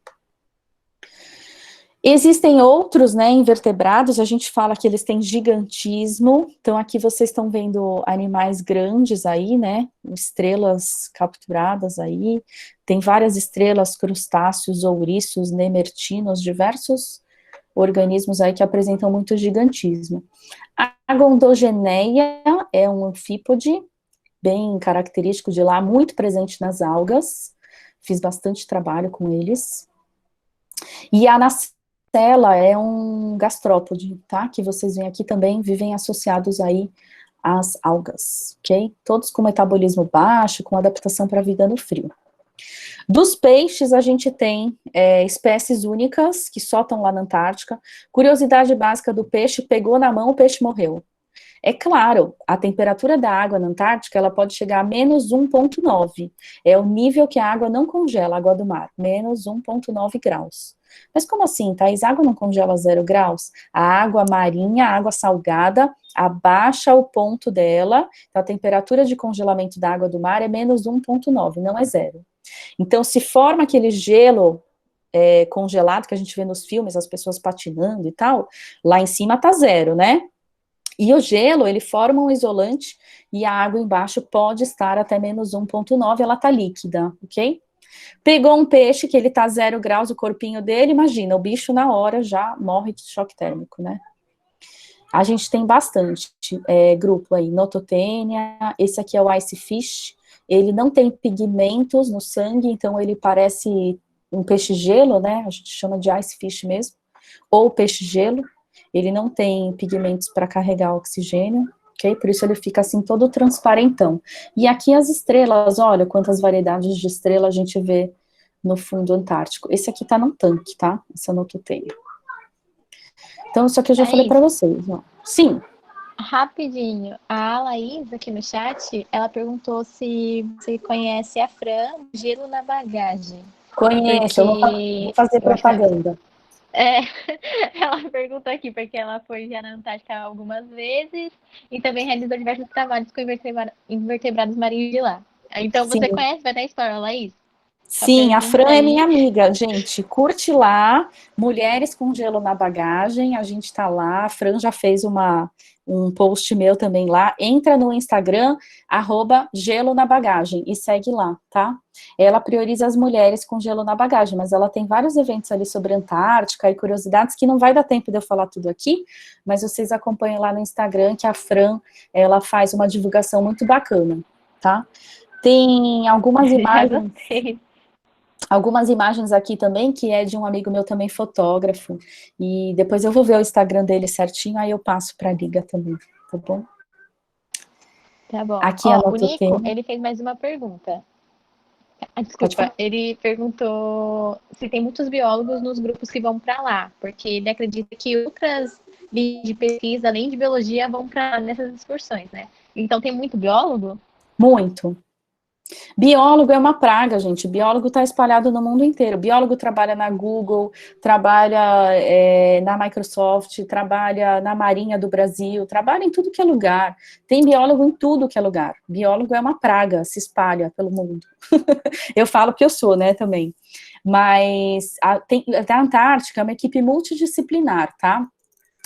Existem outros, né, invertebrados, a gente fala que eles têm gigantismo, então aqui vocês estão vendo animais grandes aí, né, estrelas capturadas aí, tem várias estrelas, crustáceos, ouriços, nemertinos, diversos organismos aí que apresentam muito gigantismo. A Gondogeneia é um anfípode, bem característico de lá, muito presente nas algas, fiz bastante trabalho com eles. E a Nacella é um gastrópode, tá? Que vocês veem aqui também, vivem associados aí às algas, ok? Todos com metabolismo baixo, com adaptação para a vida no frio. Dos peixes, a gente tem espécies únicas, que só estão lá na Antártica. Curiosidade básica do peixe, pegou na mão, o peixe morreu. É claro, a temperatura da água na Antártica, ela pode chegar a menos 1,9. É o nível que a água não congela, a água do mar, menos 1,9 graus. Mas como assim, Thaís? A água não congela a 0 graus? A água marinha, a água salgada, abaixa o ponto dela, então a temperatura de congelamento da água do mar é menos 1,9, não é 0. Então, se forma aquele gelo congelado que a gente vê nos filmes, as pessoas patinando e tal, lá em cima tá 0, né? E o gelo, ele forma um isolante e a água embaixo pode estar até menos 1,9, ela tá líquida, ok? Pegou um peixe que ele tá 0 graus, o corpinho dele, imagina, o bicho na hora já morre de choque térmico, né? A gente tem bastante grupo aí, Nototênia, esse aqui é o Ice Fish, ele não tem pigmentos no sangue, então ele parece um peixe-gelo, né? A gente chama de Ice Fish mesmo, ou peixe-gelo. Ele não tem pigmentos para carregar oxigênio, ok? Por isso ele fica assim todo transparentão. E aqui as estrelas, olha quantas variedades de estrela a gente vê no fundo antártico. Esse aqui tá num tanque, tá? Essa Nototênia. Então isso aqui eu já falei para vocês, ó. Sim. Rapidinho, a Laís aqui no chat, ela perguntou se você conhece a Fran, Gelo na Bagagem. Conheço, eu vou fazer propaganda. Ela perguntou aqui porque ela foi já na Antártica algumas vezes e também realizou diversos trabalhos com invertebrados marinhos de lá. Então você conhece, vai dar spoiler, Laís? Sim, a Fran é minha amiga, gente, curte lá, Mulheres com Gelo na Bagagem, a gente tá lá, a Fran já fez um post meu também lá, entra no Instagram, @gelo na bagagem, e segue lá, tá? Ela prioriza as mulheres com gelo na bagagem, mas ela tem vários eventos ali sobre Antártica e curiosidades que não vai dar tempo de eu falar tudo aqui, mas vocês acompanhem lá no Instagram que a Fran, ela faz uma divulgação muito bacana, tá? Tem algumas imagens aqui também, que é de um amigo meu também, fotógrafo, e depois eu vou ver o Instagram dele certinho, aí eu passo para a Liga também, tá bom? Tá bom. Aqui o Nico, ele fez mais uma pergunta. Desculpa, ele perguntou se tem muitos biólogos nos grupos que vão para lá, porque ele acredita que outras linhas de pesquisa, além de biologia, vão para nessas excursões, né? Então tem muito biólogo? Muito. Biólogo é uma praga, gente. Biólogo está espalhado no mundo inteiro. Biólogo trabalha na Google, trabalha na Microsoft, trabalha na Marinha do Brasil, trabalha em tudo que é lugar. Tem biólogo em tudo que é lugar. Biólogo é uma praga, se espalha pelo mundo. Eu falo que eu sou, né, também. Mas a Antártica é uma equipe multidisciplinar, tá?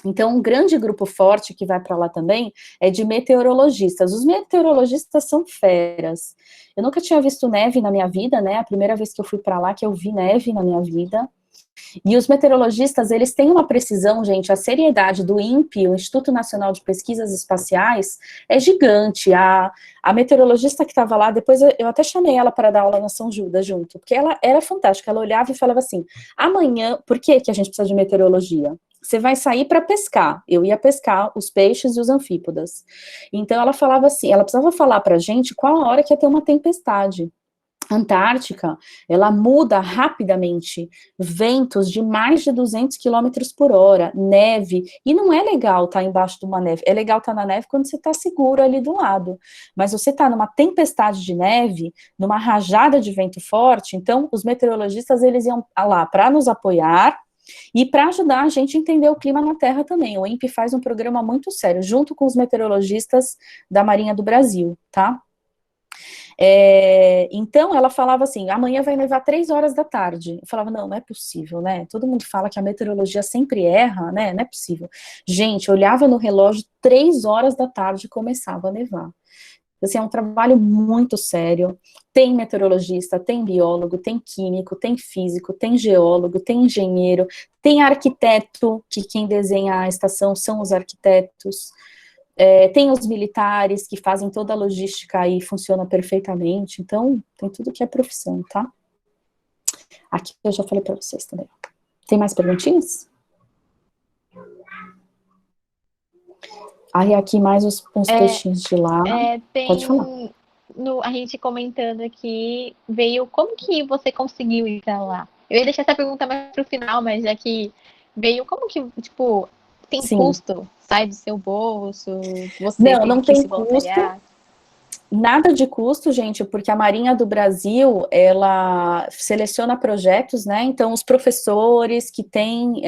Então, um grande grupo forte que vai para lá também é de meteorologistas. Os meteorologistas são feras. Eu nunca tinha visto neve na minha vida, né? A primeira vez que eu fui para lá que eu vi neve na minha vida. E os meteorologistas, eles têm uma precisão, gente, a seriedade do INPE, o Instituto Nacional de Pesquisas Espaciais, é gigante. A meteorologista que estava lá, depois eu até chamei ela para dar aula na São Judas junto, porque ela era fantástica, ela olhava e falava assim, amanhã, por que a gente precisa de meteorologia? Você vai sair para pescar. Eu ia pescar os peixes e os anfípodas. Então ela falava assim, ela precisava falar para a gente qual a hora que ia ter uma tempestade. Antártica, ela muda rapidamente, ventos de mais de 200 quilômetros por hora, neve, e não é legal estar embaixo de uma neve, é legal estar na neve quando você está seguro ali do lado, mas você está numa tempestade de neve, numa rajada de vento forte, então os meteorologistas, eles iam lá para nos apoiar, e para ajudar a gente a entender o clima na Terra também. O INPE faz um programa muito sério, junto com os meteorologistas da Marinha do Brasil, tá? Então ela falava assim, amanhã vai nevar 3 horas da tarde. Eu falava, não é possível, né? Todo mundo fala que a meteorologia sempre erra, né? Não é possível. Gente, eu olhava no relógio, 3 horas da tarde começava a nevar. Assim, é um trabalho muito sério. Tem meteorologista, tem biólogo, tem químico, tem físico, tem geólogo, tem engenheiro, tem arquiteto, que quem desenha a estação são os arquitetos. Tem os militares que fazem toda a logística e funciona perfeitamente, então tem tudo que é profissão, tá? Aqui eu já falei para vocês também. Tem mais perguntinhas? Aí aqui mais uns peixinhos de lá. Pode falar. A gente comentando aqui, veio como que você conseguiu ir para lá? Eu ia deixar essa pergunta mais pro final, mas já que veio, como que, tipo, tem Sim. custo? Sai do seu bolso? Você não que tem se voluntariar? Nada de custo, gente, porque a Marinha do Brasil, ela seleciona projetos, né, então os professores que têm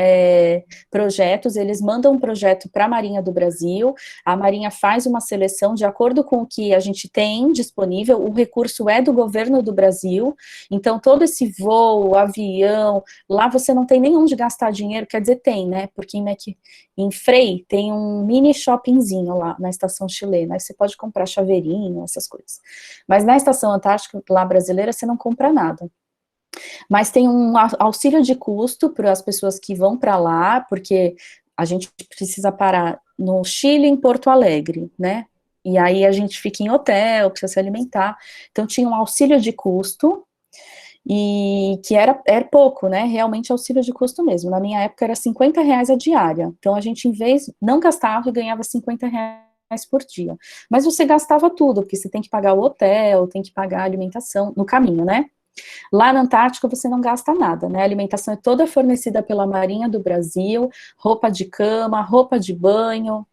projetos, eles mandam um projeto para a Marinha do Brasil, a Marinha faz uma seleção de acordo com o que a gente tem disponível, o recurso é do governo do Brasil, então todo esse voo, avião, lá você não tem nem onde gastar dinheiro, quer dizer, tem, né, porque em Frei tem um mini shoppingzinho lá na estação chilena, aí você pode comprar chaveirinho, essas coisas. Mas na estação antártica, lá brasileira, você não compra nada. Mas tem um auxílio de custo para as pessoas que vão para lá, porque a gente precisa parar no Chile, em Porto Alegre, né? E aí a gente fica em hotel, precisa se alimentar. Então tinha um auxílio de custo, e que era pouco, né, realmente auxílio de custo mesmo, na minha época era R$50 a diária, então a gente, em vez, não gastava e ganhava R$50 por dia, mas você gastava tudo, porque você tem que pagar o hotel, tem que pagar a alimentação, no caminho, né, lá na Antártica você não gasta nada, né, a alimentação é toda fornecida pela Marinha do Brasil, roupa de cama, roupa de banho,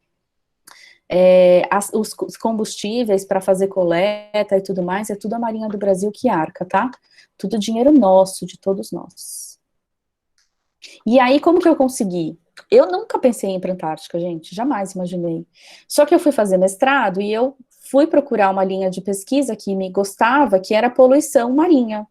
os combustíveis para fazer coleta e tudo mais, é tudo a Marinha do Brasil que arca, tá? Tudo dinheiro nosso, de todos nós. E aí, como que eu consegui? Eu nunca pensei em ir para a Antártica, gente, jamais imaginei. Só que eu fui fazer mestrado e eu fui procurar uma linha de pesquisa que me gostava, que era poluição marinha.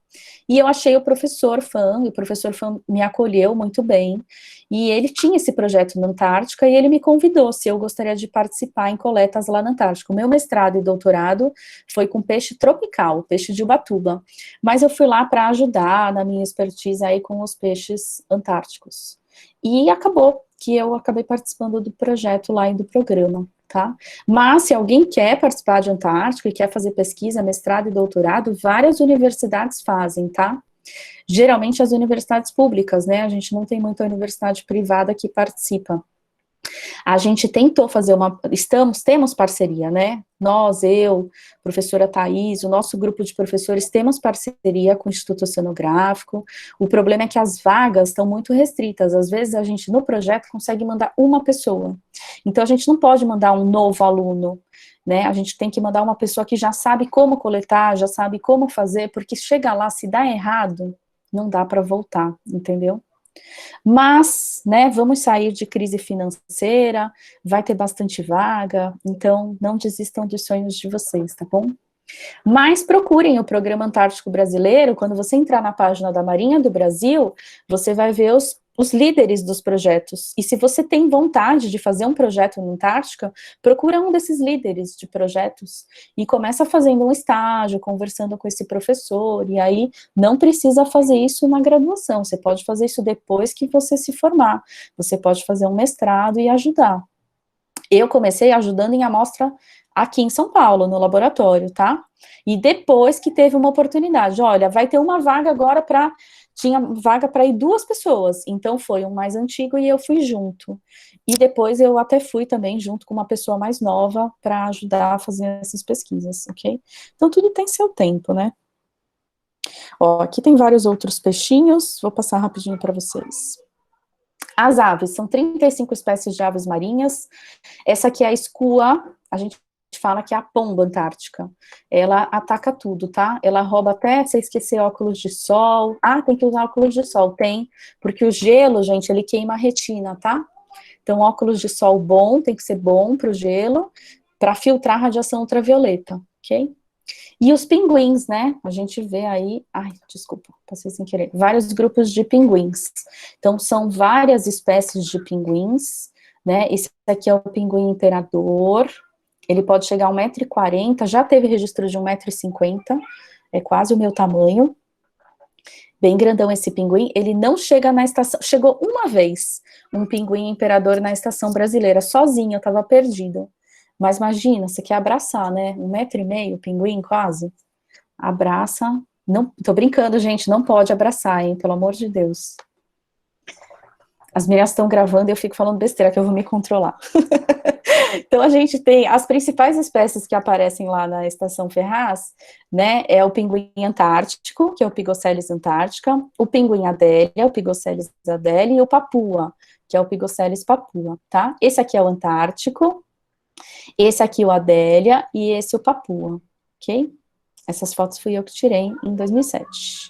E eu achei o professor Fan, e o professor Fan me acolheu muito bem, e ele tinha esse projeto na Antártica, e ele me convidou se eu gostaria de participar em coletas lá na Antártica. O meu mestrado e doutorado foi com peixe tropical, peixe de Ubatuba, mas eu fui lá para ajudar na minha expertise aí com os peixes antárticos. E acabou que eu acabei participando do projeto lá e do programa, tá? Mas se alguém quer participar de Antártica e quer fazer pesquisa, mestrado e doutorado, várias universidades fazem, tá? Geralmente as universidades públicas, né? A gente não tem muita universidade privada que participa. A gente tentou fazer temos parceria, né? Nós, eu, professora Thais, o nosso grupo de professores, temos parceria com o Instituto Oceanográfico. O problema é que as vagas estão muito restritas. Às vezes a gente, no projeto, consegue mandar uma pessoa. Então, a gente não pode mandar um novo aluno, né? A gente tem que mandar uma pessoa que já sabe como coletar, já sabe como fazer, porque chega lá, se dá errado, não dá para voltar, entendeu? Mas, né, vamos sair de crise financeira, vai ter bastante vaga, então não desistam dos sonhos de vocês, tá bom? Mas procurem o Programa Antártico Brasileiro. Quando você entrar na página da Marinha do Brasil, você vai ver os líderes dos projetos. E se você tem vontade de fazer um projeto na Antártica, procura um desses líderes de projetos e começa fazendo um estágio, conversando com esse professor, e aí não precisa fazer isso na graduação, você pode fazer isso depois que você se formar. Você pode fazer um mestrado e ajudar. Eu comecei ajudando em amostra aqui em São Paulo, no laboratório, tá? E depois que teve uma oportunidade, olha, vai ter uma vaga agora tinha vaga para ir 2 pessoas, então foi um mais antigo e eu fui junto. E depois eu até fui também junto com uma pessoa mais nova para ajudar a fazer essas pesquisas, ok? Então tudo tem seu tempo, né? Ó, aqui tem vários outros peixinhos, vou passar rapidinho para vocês. As aves, são 35 espécies de aves marinhas. Essa aqui é a escua, a gente fala que é a pomba antártica. Ela ataca tudo, tá? Ela rouba até, você esquecer óculos de sol. Ah, tem que usar óculos de sol. Tem, porque o gelo, gente, ele queima a retina, tá? Então, óculos de sol bom, tem que ser bom pro gelo, para filtrar a radiação ultravioleta, ok? E os pinguins, né? A gente vê aí, ai, desculpa, passei sem querer, vários grupos de pinguins. Então, são várias espécies de pinguins, né? Esse aqui é o pinguim imperador, ele pode chegar a 1,40 m, já teve registro de 1,50 m, é quase o meu tamanho, bem grandão esse pinguim. Ele não chega na estação, chegou uma vez um pinguim imperador na estação brasileira, sozinho, eu tava perdido. Mas imagina, você quer abraçar, né? 1,5 m, pinguim quase. Abraça. Não, tô brincando, gente, não pode abraçar, hein? Pelo amor de Deus. As meninas estão gravando e eu fico falando besteira, que eu vou me controlar. Então, a gente tem as principais espécies que aparecem lá na Estação Ferraz, né? É o pinguim antártico, que é o Pygoscelis antártica, o pinguim adélia, o Pygoscelis adélia, e o papua, que é o Pygoscelis papua, tá? Esse aqui é o antártico, esse aqui o adélia e esse o papua, ok? Essas fotos fui eu que tirei em 2007,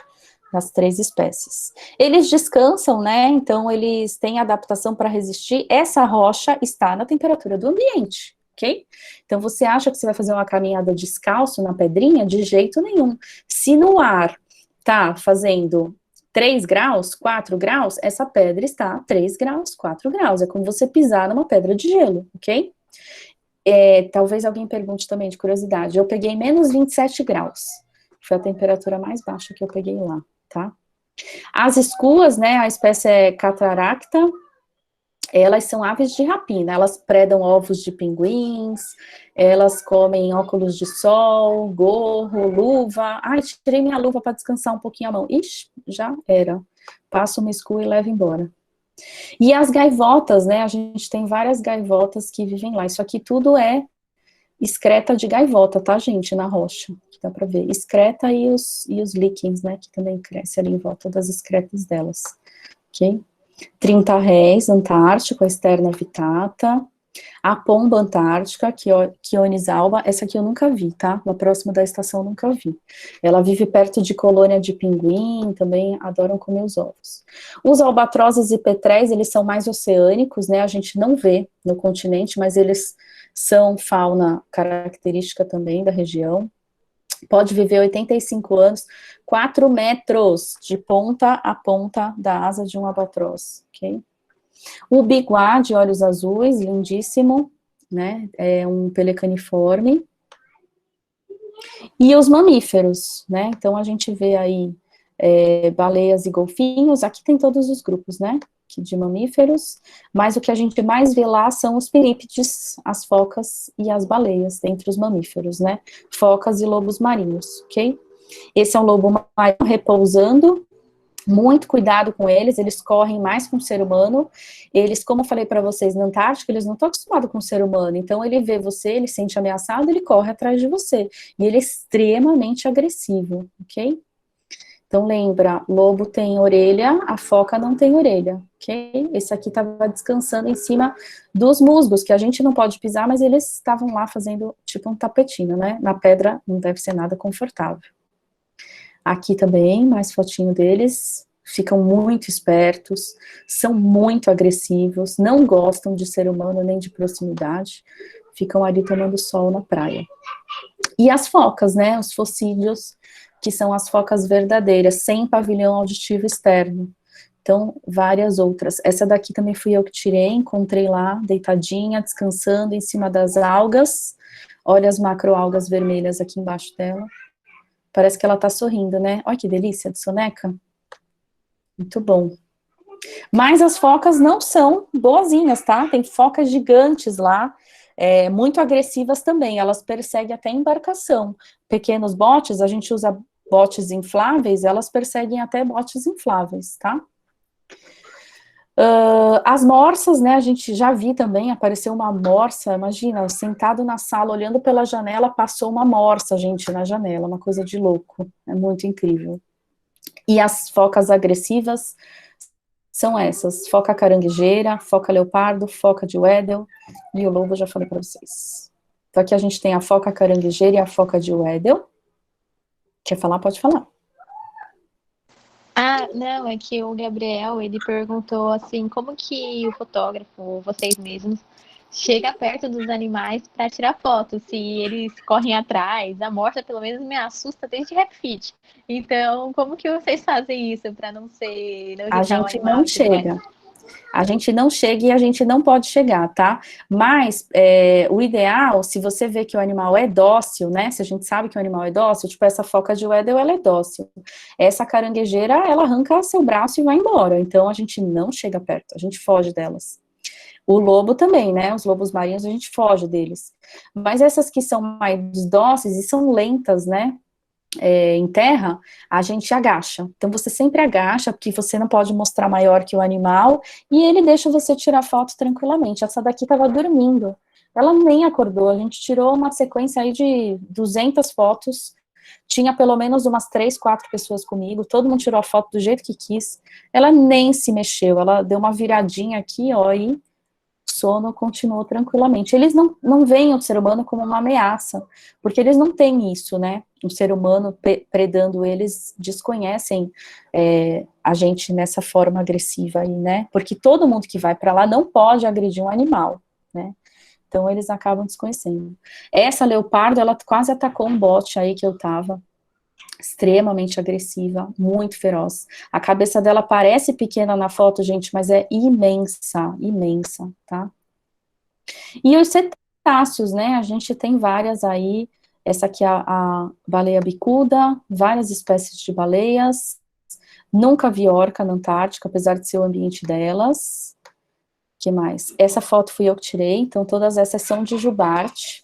das 3 espécies. Eles descansam, né, então eles têm adaptação para resistir. Essa rocha está na temperatura do ambiente, ok? Então você acha que você vai fazer uma caminhada descalço na pedrinha? De jeito nenhum. Se no ar tá fazendo 3 graus, 4 graus, essa pedra está a 3 graus, 4 graus. É como você pisar numa pedra de gelo, ok? Talvez alguém pergunte também, de curiosidade, eu peguei menos 27 graus, foi a temperatura mais baixa que eu peguei lá, tá? As escuas, né, a espécie é Cataracta, elas são aves de rapina, elas predam ovos de pinguins, elas comem óculos de sol, gorro, luva. Ai, tirei minha luva para descansar um pouquinho a mão. Ixi, já era. Passa uma escua e leva embora. E as gaivotas, né, a gente tem várias gaivotas que vivem lá. Isso aqui tudo é excreta de gaivota, tá, gente, na rocha, que dá pra ver. Excreta e os líquens, né, que também crescem ali em volta das excretas delas, ok? 30 réis, antártico, a externa vitata. A pomba antártica, Chionis alba, essa aqui eu nunca vi, tá? Na próxima da estação eu nunca vi. Ela vive perto de colônia de pinguim, também adoram comer os ovos. Os albatrozes e petréis, eles são mais oceânicos, né? A gente não vê no continente, mas eles são fauna característica também da região. Pode viver 85 anos, 4 metros de ponta a ponta da asa de um albatroz, ok? O biguá de olhos azuis, lindíssimo, né, é um pelecaniforme. E os mamíferos, né, então a gente vê aí baleias e golfinhos, aqui tem todos os grupos, né, de mamíferos, mas o que a gente mais vê lá são os pirípedes, as focas e as baleias, dentre os mamíferos, né, focas e lobos marinhos, ok? Esse é um lobo marinho repousando, Muito cuidado com eles correm mais com o ser humano, eles, como eu falei para vocês, na Antártica, eles não estão acostumados com o ser humano, então ele vê você, ele se sente ameaçado, ele corre atrás de você, e ele é extremamente agressivo, ok? Então lembra, lobo tem orelha, a foca não tem orelha, ok? Esse aqui estava descansando em cima dos musgos, que a gente não pode pisar, mas eles estavam lá fazendo tipo um tapetinho, né? Na pedra não deve ser nada confortável. Aqui também, mais fotinho deles, ficam muito espertos, são muito agressivos, não gostam de ser humano nem de proximidade, ficam ali tomando sol na praia. E as focas, né, os focídeos, que são as focas verdadeiras, sem pavilhão auditivo externo. Então, várias outras. Essa daqui também fui eu que tirei, encontrei lá, deitadinha, descansando em cima das algas. Olha as macroalgas vermelhas aqui embaixo dela. Parece que ela tá sorrindo, né? Olha que delícia de soneca. Muito bom. Mas as focas não são boazinhas, tá? Tem focas gigantes lá, muito agressivas também. Elas perseguem até embarcação. Pequenos botes, a gente usa botes infláveis, elas perseguem até botes infláveis, tá? As morsas, né, a gente já vi também, apareceu uma morsa, imagina, sentado na sala, olhando pela janela, passou uma morsa, gente, na janela, uma coisa de louco, é muito incrível. E as focas agressivas são essas, foca caranguejeira, foca leopardo, foca de Weddell, e o lobo eu já falei para vocês. Então aqui a gente tem a foca caranguejeira e a foca de Weddell. Quer falar? Pode falar. Ah, não, é que o Gabriel, ele perguntou assim, como que o fotógrafo, vocês mesmos, chega perto dos animais para tirar foto, se eles correm atrás, a morsa pelo menos me assusta desde Rap Fit. Então, como que vocês fazem isso para não A irritar o gente animal não e tudo mais? chega. A gente não chega e a gente não pode chegar, tá? Mas o ideal, se você vê que o animal é dócil, né? Se a gente sabe que o animal é dócil, tipo essa foca de Weddell, ela é dócil. Essa caranguejeira, ela arranca seu braço e vai embora. Então a gente não chega perto, a gente foge delas. O lobo também, né? Os lobos marinhos, a gente foge deles. Mas essas que são mais dóceis e são lentas, né? Em terra, a gente agacha. Então, você sempre agacha, porque você não pode mostrar maior que o animal, e ele deixa você tirar foto tranquilamente. Essa daqui estava dormindo. Ela nem acordou. A gente tirou uma sequência aí de 200 fotos. Tinha pelo menos umas 3, 4 pessoas comigo. Todo mundo tirou a foto do jeito que quis. Ela nem se mexeu. Ela deu uma viradinha aqui, ó, e sono continuou tranquilamente. Eles não veem o ser humano como uma ameaça, porque eles não têm isso, né? O ser humano predando eles desconhecem a gente nessa forma agressiva aí, né? Porque todo mundo que vai para lá não pode agredir um animal, né? Então eles acabam desconhecendo. Essa leopardo, ela quase atacou um bote aí que eu tava, extremamente agressiva, muito feroz. A cabeça dela parece pequena na foto, gente, mas é imensa, imensa, tá? E os cetáceos, né? A gente tem várias aí. Essa aqui é a baleia bicuda, várias espécies de baleias. Nunca vi orca na Antártica, apesar de ser o ambiente delas. Que mais? Essa foto fui eu que tirei, então todas essas são de jubarte.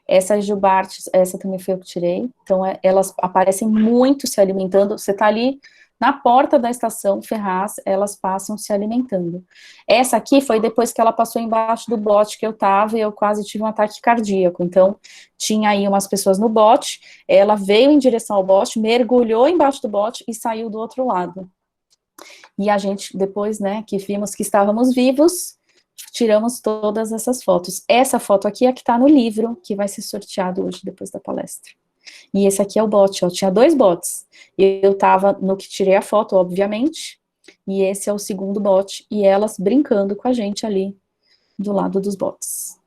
Essas jubartes, essa também foi eu que tirei. Então, elas aparecem muito se alimentando. Você tá ali na porta da estação Ferraz, elas passam se alimentando. Essa aqui foi depois que ela passou embaixo do bote que eu tava e eu quase tive um ataque cardíaco. Então, tinha aí umas pessoas no bote, ela veio em direção ao bote, mergulhou embaixo do bote e saiu do outro lado. E a gente, depois, né, que vimos que estávamos vivos, tiramos todas essas fotos. Essa foto aqui é a que está no livro, que vai ser sorteado hoje, depois da palestra. E esse aqui é o bot, ó, tinha 2 bots. Eu estava no que tirei a foto, obviamente, e esse é o segundo bot, e elas brincando com a gente ali, do lado dos bots.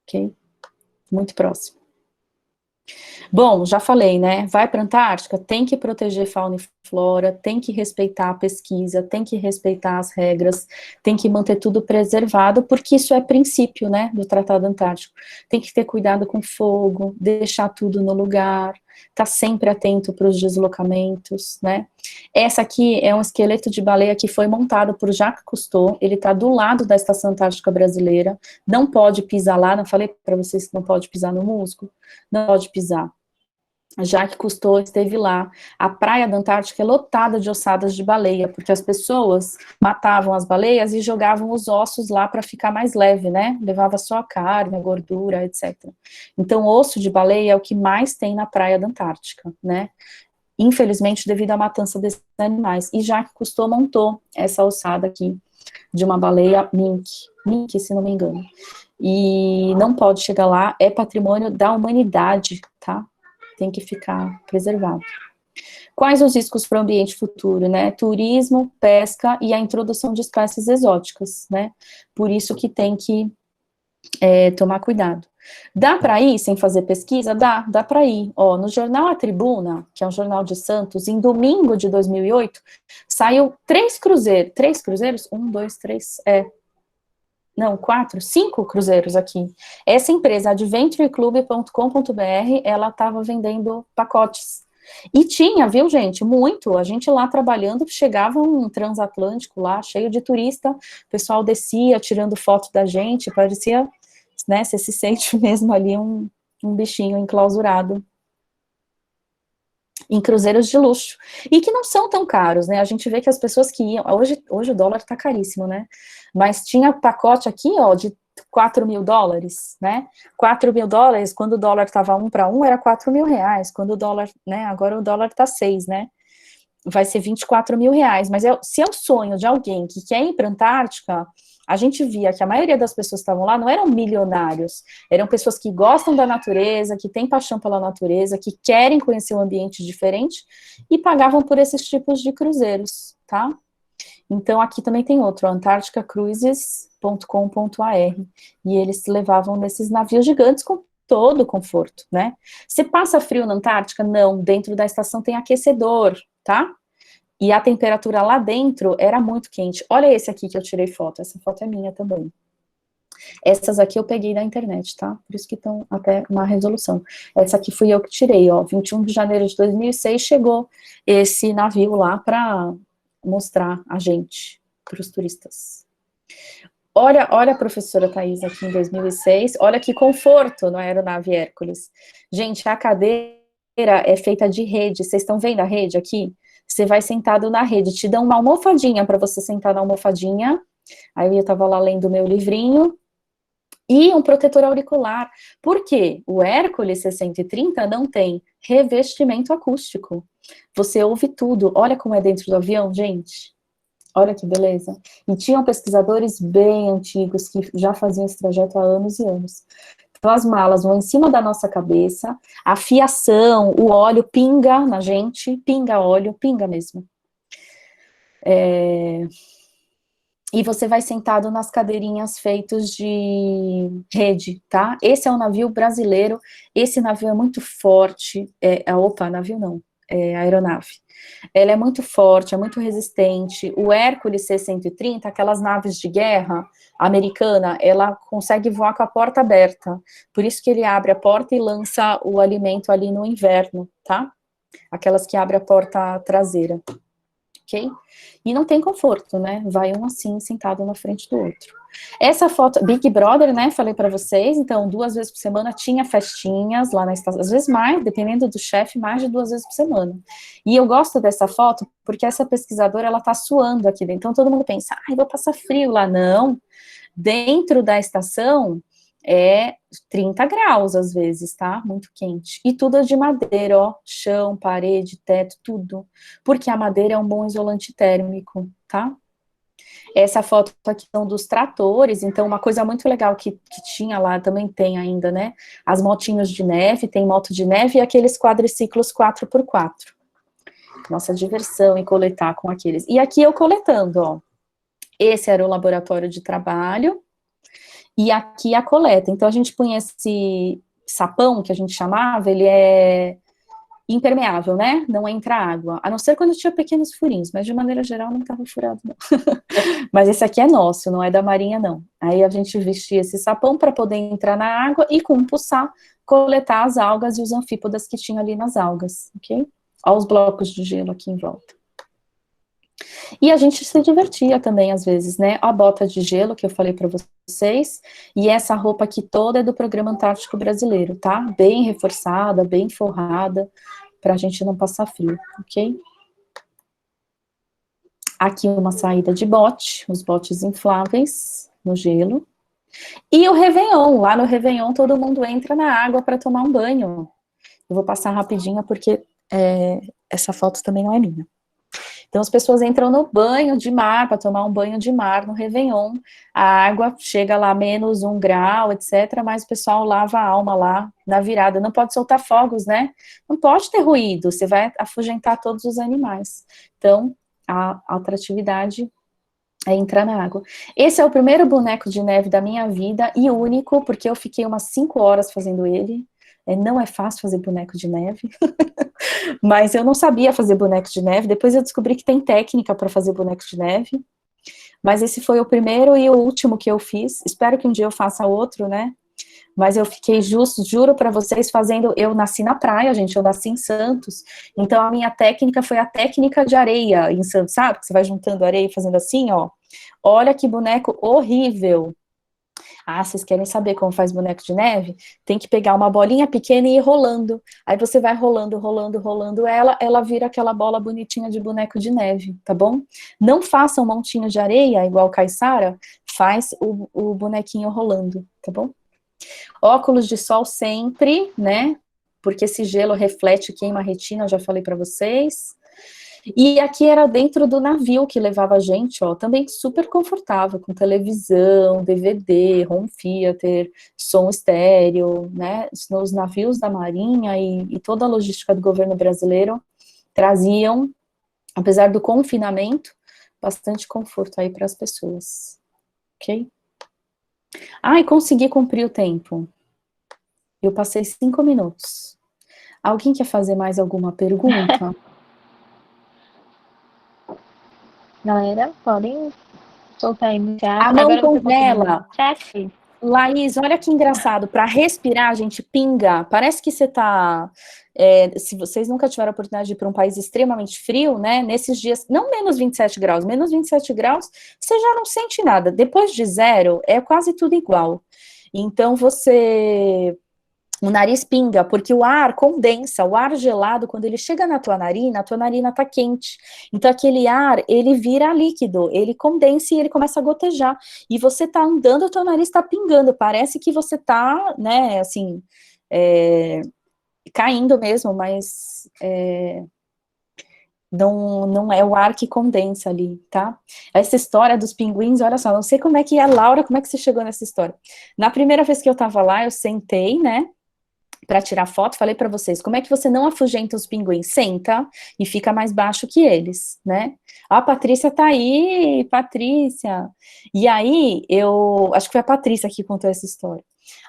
Ok? Muito próximo. Bom, já falei, né? Vai para a Antártica, tem que proteger fauna e flora, tem que respeitar a pesquisa, tem que respeitar as regras, tem que manter tudo preservado, porque isso é princípio, né, do Tratado Antártico. Tem que ter cuidado com fogo, deixar tudo no lugar, tá sempre atento para os deslocamentos, né? Essa aqui é um esqueleto de baleia que foi montado por Jacques Cousteau, ele tá do lado da Estação Antártica Brasileira, não pode pisar lá, não falei para vocês que não pode pisar no musgo? Não pode pisar. Jacques Cousteau esteve lá. A praia da Antártica é lotada de ossadas de baleia, porque as pessoas matavam as baleias e jogavam os ossos lá para ficar mais leve, né? Levava só a carne, a gordura, etc. Então, osso de baleia é o que mais tem na praia da Antártica, né? Infelizmente, devido à matança desses animais. E Jacques Cousteau montou essa ossada aqui de uma baleia mink, se não me engano. E não pode chegar lá, é patrimônio da humanidade, tá? Tem que ficar preservado. Quais os riscos para o ambiente futuro, né? Turismo, pesca e a introdução de espécies exóticas, né? Por isso que tem que tomar cuidado. Dá para ir sem fazer pesquisa? Dá para ir. Ó, no jornal A Tribuna, que é um jornal de Santos, em domingo de 2008, saiu 3 cruzeiros, 5 cruzeiros aqui. Essa empresa, adventureclub.com.br, ela estava vendendo pacotes. E tinha, viu, gente, muito. A gente lá trabalhando, chegava um transatlântico lá, cheio de turista, o pessoal descia, tirando foto da gente, parecia, né, você se sente mesmo ali um bichinho enclausurado em cruzeiros de luxo, e que não são tão caros, né, a gente vê que as pessoas que iam, hoje o dólar tá caríssimo, né, mas tinha pacote aqui, ó, de 4 mil dólares, né, 4 mil dólares, quando o dólar tava 1 para 1, era 4 mil reais, quando o dólar, né, agora o dólar tá 6, né, vai ser 24 mil reais, mas se é o sonho de alguém que quer ir para a Antártica, a gente via que a maioria das pessoas que estavam lá não eram milionários, eram pessoas que gostam da natureza, que têm paixão pela natureza, que querem conhecer um ambiente diferente, e pagavam por esses tipos de cruzeiros, tá? Então, aqui também tem outro, antarcticacruises.com.ar, e eles levavam nesses navios gigantes com todo o conforto, né? Você passa frio na Antártica? Não, dentro da estação tem aquecedor, tá? E a temperatura lá dentro era muito quente. Olha esse aqui que eu tirei foto, essa foto é minha também. Essas aqui eu peguei da internet, tá? Por isso que estão até uma resolução. Essa aqui fui eu que tirei, ó, 21 de janeiro de 2006, chegou esse navio lá para mostrar a gente, para os turistas. Olha a professora Thais aqui em 2006, olha que conforto na aeronave Hércules. Gente, a cadeira é feita de rede, vocês estão vendo a rede aqui? Você vai sentado na rede, te dão uma almofadinha para você sentar na almofadinha, aí eu estava lá lendo o meu livrinho, e um protetor auricular. Por quê? O Hércules 630 não tem revestimento acústico. Você ouve tudo. Olha como é dentro do avião, gente. Olha que beleza. E tinham pesquisadores bem antigos que já faziam esse trajeto há anos e anos. Então, as malas vão em cima da nossa cabeça, a fiação, o óleo pinga na gente, pinga óleo, pinga mesmo. E você vai sentado nas cadeirinhas feitas de rede, tá? Esse é um navio brasileiro, esse navio é muito forte, navio não, é aeronave. Ela é muito forte, é muito resistente. O Hércules C-130, aquelas naves de guerra americana, ela consegue voar com a porta aberta. Por isso que ele abre a porta e lança o alimento ali no inverno, tá? Aquelas que abrem a porta traseira, ok? E não tem conforto, né? Vai um assim, sentado na frente do outro. Essa foto, Big Brother, né, falei para vocês, então 2 vezes por semana tinha festinhas lá na estação, às vezes mais, dependendo do chefe, mais de 2 vezes por semana. E eu gosto dessa foto porque essa pesquisadora, ela tá suando aqui dentro, então todo mundo pensa, ai, vou passar frio lá, não. Dentro da estação é 30 graus às vezes, tá? Muito quente. E tudo é de madeira, ó, chão, parede, teto, tudo. Porque a madeira é um bom isolante térmico, tá? Essa foto aqui são dos tratores, então uma coisa muito legal que tinha lá, também tem ainda, né? As motinhos de neve, tem moto de neve e aqueles quadriciclos 4x4. Nossa diversão em coletar com aqueles. E aqui eu coletando, ó. Esse era o laboratório de trabalho e aqui a coleta. Então a gente punha esse sapão, que a gente chamava, ele é impermeável, né? Não entra água, a não ser quando tinha pequenos furinhos, mas de maneira geral não estava furado, não. Mas esse aqui é nosso, não é da Marinha, não. Aí a gente vestia esse sapão para poder entrar na água e com um pulsar coletar as algas e os anfípodas que tinham ali nas algas, ok? Olha os blocos de gelo aqui em volta. E a gente se divertia também, às vezes, né? A bota de gelo que eu falei para vocês, e essa roupa aqui toda é do Programa Antártico Brasileiro, tá? Bem reforçada, bem forrada, para a gente não passar frio, ok? Aqui uma saída de bote, os botes infláveis no gelo. E o Réveillon, lá no Réveillon todo mundo entra na água para tomar um banho. Eu vou passar rapidinho porque essa foto também não é minha. Então as pessoas entram no banho de mar, para tomar um banho de mar no Réveillon, a água chega lá menos 1 grau, etc., mas o pessoal lava a alma lá na virada, não pode soltar fogos, né? Não pode ter ruído, você vai afugentar todos os animais. Então, a atratividade é entrar na água. Esse é o primeiro boneco de neve da minha vida, e único, porque eu fiquei umas 5 horas fazendo ele. Não é fácil fazer boneco de neve, mas eu não sabia fazer boneco de neve. Depois eu descobri que tem técnica para fazer boneco de neve, mas esse foi o primeiro e o último que eu fiz. Espero que um dia eu faça outro, né? Mas eu fiquei juro para vocês fazendo. Eu nasci na praia, gente, eu nasci em Santos, então a minha técnica foi a técnica de areia em Santos, sabe? Que você vai juntando areia e fazendo assim, ó. Olha que boneco horrível. Ah, vocês querem saber como faz boneco de neve? Tem que pegar uma bolinha pequena e ir rolando. Aí você vai rolando, rolando, rolando ela vira aquela bola bonitinha de boneco de neve, tá bom? Não faça um montinho de areia, igual Caissara, faz o bonequinho rolando, tá bom? Óculos de sol sempre, né? Porque esse gelo reflete, queima a retina, eu já falei para vocês. E aqui era dentro do navio que levava a gente, ó, também super confortável, com televisão, DVD, home theater, som estéreo, né? Nos navios da Marinha e toda a logística do governo brasileiro traziam, apesar do confinamento, bastante conforto aí para as pessoas, ok? E consegui cumprir o tempo. Eu passei 5 minutos. Alguém quer fazer mais alguma pergunta? Galera, podem soltar aí no chat. A mão Agora você botou congela. no chat? Laís, olha que engraçado. Para respirar, a gente pinga. Parece que você tá. Se vocês nunca tiveram a oportunidade de ir para um país extremamente frio, né? Nesses dias, não menos 27 graus, menos 27 graus, você já não sente nada. Depois de zero, é quase tudo igual. Então, o nariz pinga, porque o ar condensa, o ar gelado, quando ele chega na tua narina tá quente. Então, aquele ar, ele vira líquido, ele condensa e ele começa a gotejar. E você tá andando, o teu nariz tá pingando, parece que você tá, né, assim, caindo mesmo, mas não é o ar que condensa ali, tá? Essa história dos pinguins, olha só, não sei como é que é, Laura, como é que você chegou nessa história? Na primeira vez que eu tava lá, eu sentei, né, para tirar foto, falei para vocês, como é que você não afugenta os pinguins? Senta e fica mais baixo que eles, né? A Patrícia tá aí, Patrícia. E aí, acho que foi a Patrícia que contou essa história.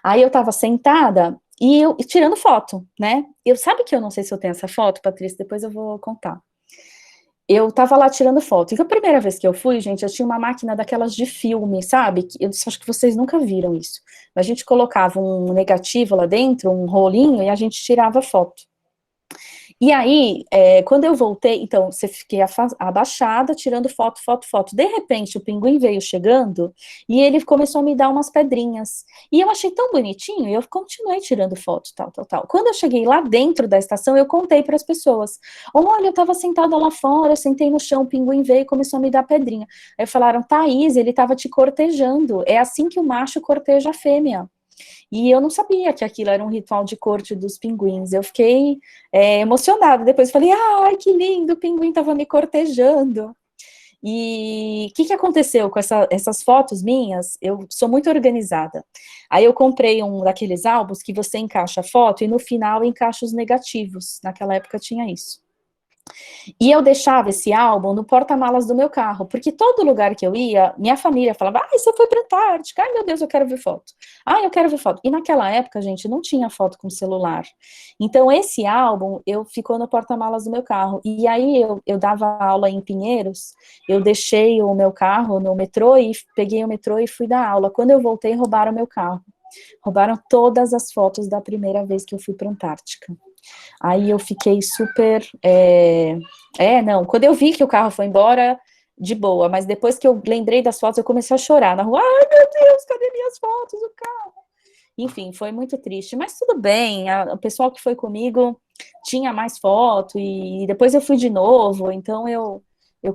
Aí eu tava sentada e tirando foto, né? Sabe que eu não sei se eu tenho essa foto, Patrícia, depois eu vou contar. Eu tava lá tirando foto, e a primeira vez que eu fui, gente, eu tinha uma máquina daquelas de filme, sabe? Eu acho que vocês nunca viram isso. A gente colocava um negativo lá dentro, um rolinho, e a gente tirava foto. E aí, quando eu voltei, então, você fiquei abaixada, tirando foto, foto, foto. De repente, o pinguim veio chegando e ele começou a me dar umas pedrinhas. E eu achei tão bonitinho e eu continuei tirando foto, tal, tal, tal. Quando eu cheguei lá dentro da estação, eu contei para as pessoas. Olha, eu estava sentada lá fora, eu sentei no chão, o pinguim veio e começou a me dar pedrinha. Aí falaram, Thaís, ele estava te cortejando. É assim que o macho corteja a fêmea. E eu não sabia que aquilo era um ritual de corte dos pinguins. Eu fiquei emocionada. Depois falei, ai, que lindo, o pinguim estava me cortejando. E o que aconteceu com essas fotos minhas? Eu sou muito organizada. Aí eu comprei um daqueles álbuns que você encaixa a foto e no final encaixa os negativos. Naquela época tinha isso. E eu deixava esse álbum no porta-malas do meu carro, porque todo lugar que eu ia, minha família falava, você foi para a Antártica, ai meu Deus, eu quero ver foto. Eu quero ver foto. E naquela época, gente, não tinha foto com celular. Então esse álbum, ficou no porta-malas do meu carro. E aí eu dava aula em Pinheiros, eu deixei o meu carro no metrô e peguei o metrô e fui dar aula. Quando eu voltei, roubaram meu carro. Roubaram todas as fotos da primeira vez que eu fui para a Antártica. Aí eu fiquei super... não, quando eu vi que o carro foi embora, de boa, mas depois que eu lembrei das fotos, eu comecei a chorar na rua. Ai, meu Deus, cadê minhas fotos do carro? Enfim, foi muito triste, mas tudo bem, o pessoal que foi comigo tinha mais foto, e depois eu fui de novo, então eu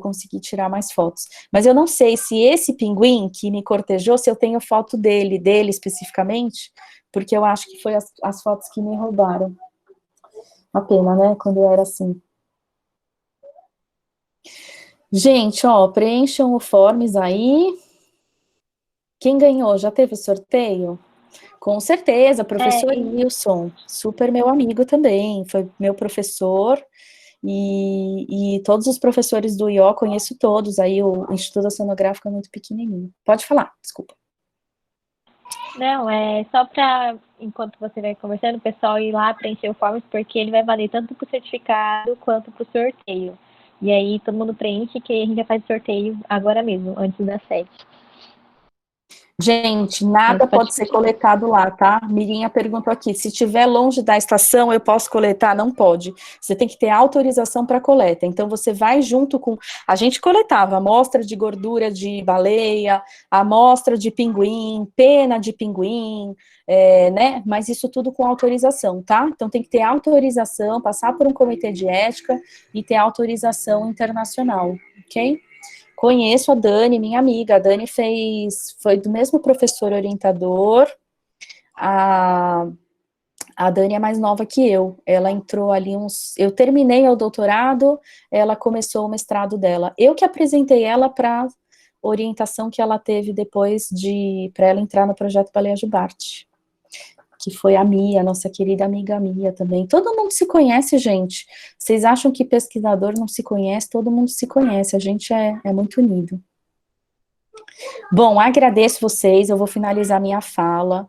consegui tirar mais fotos. Mas eu não sei se esse pinguim que me cortejou, se eu tenho foto dele especificamente, porque eu acho que foi as fotos que me roubaram. Uma pena, né, quando eu era assim. Gente, ó, preencham o forms aí. Quem ganhou? Já teve o sorteio? Com certeza, professor Wilson, super meu amigo também, foi meu professor, e todos os professores do IO, conheço todos, aí o Instituto Oceanográfico é muito pequenininho. Pode falar, desculpa. Não, é só para, enquanto você vai conversando, o pessoal ir lá preencher o forms, porque ele vai valer tanto para o certificado quanto para o sorteio. E aí todo mundo preenche, que a gente já faz o sorteio agora mesmo, antes das 7. Gente, nada pode ser coletado lá, tá? Mirinha perguntou aqui, se estiver longe da estação, eu posso coletar? Não pode. Você tem que ter autorização para coleta. Então, você vai junto com... A gente coletava amostra de gordura de baleia, amostra de pinguim, pena de pinguim, né? Mas isso tudo com autorização, tá? Então, tem que ter autorização, passar por um comitê de ética e ter autorização internacional, ok? Conheço a Dani, minha amiga. A Dani foi do mesmo professor orientador. A Dani é mais nova que eu. Ela entrou ali eu terminei o doutorado, ela começou o mestrado dela. Eu que apresentei ela para orientação que ela teve depois para ela entrar no projeto Baleia Jubarte, que foi a Mia, nossa querida amiga Mia também. Todo mundo se conhece, gente. Vocês acham que pesquisador não se conhece? Todo mundo se conhece, a gente é muito unido. Bom, agradeço vocês, eu vou finalizar minha fala.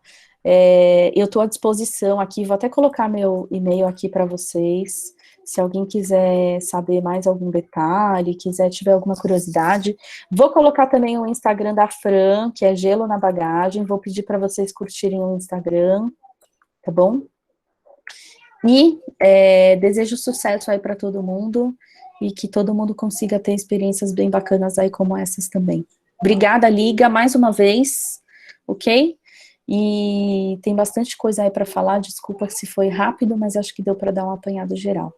Eu estou à disposição aqui, vou até colocar meu e-mail aqui para vocês. Se alguém quiser saber mais algum detalhe, tiver alguma curiosidade. Vou colocar também o Instagram da Fran, que é Gelo na Bagagem. Vou pedir para vocês curtirem o Instagram, tá bom? E desejo sucesso aí para todo mundo e que todo mundo consiga ter experiências bem bacanas aí como essas também. Obrigada, Liga, mais uma vez, ok? E tem bastante coisa aí para falar, desculpa se foi rápido, mas acho que deu para dar um apanhado geral.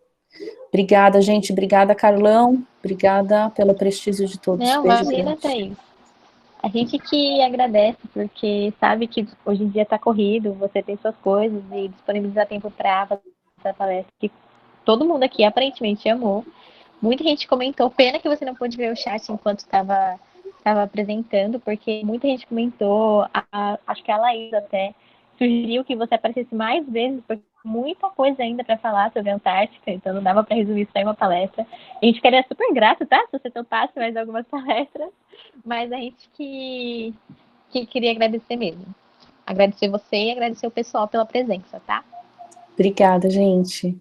Obrigada, gente, obrigada, Carlão, obrigada pelo prestígio de todos. Não, Beijo imagina, grande. Thaís. A gente que agradece, porque sabe que hoje em dia está corrido, você tem suas coisas e disponibilizar tempo para fazer essa palestra, que todo mundo aqui aparentemente amou. Muita gente comentou, pena que você não pôde ver o chat enquanto estava apresentando, porque muita gente comentou, acho que a Laís até sugeriu que você aparecesse mais vezes, porque muita coisa ainda para falar sobre a Antártica, então não dava para resumir só em uma palestra. A gente ficaria super grato, tá? Se você topasse mais algumas palestras, mas a gente que queria agradecer mesmo. Agradecer você e agradecer o pessoal pela presença, tá? Obrigada, gente.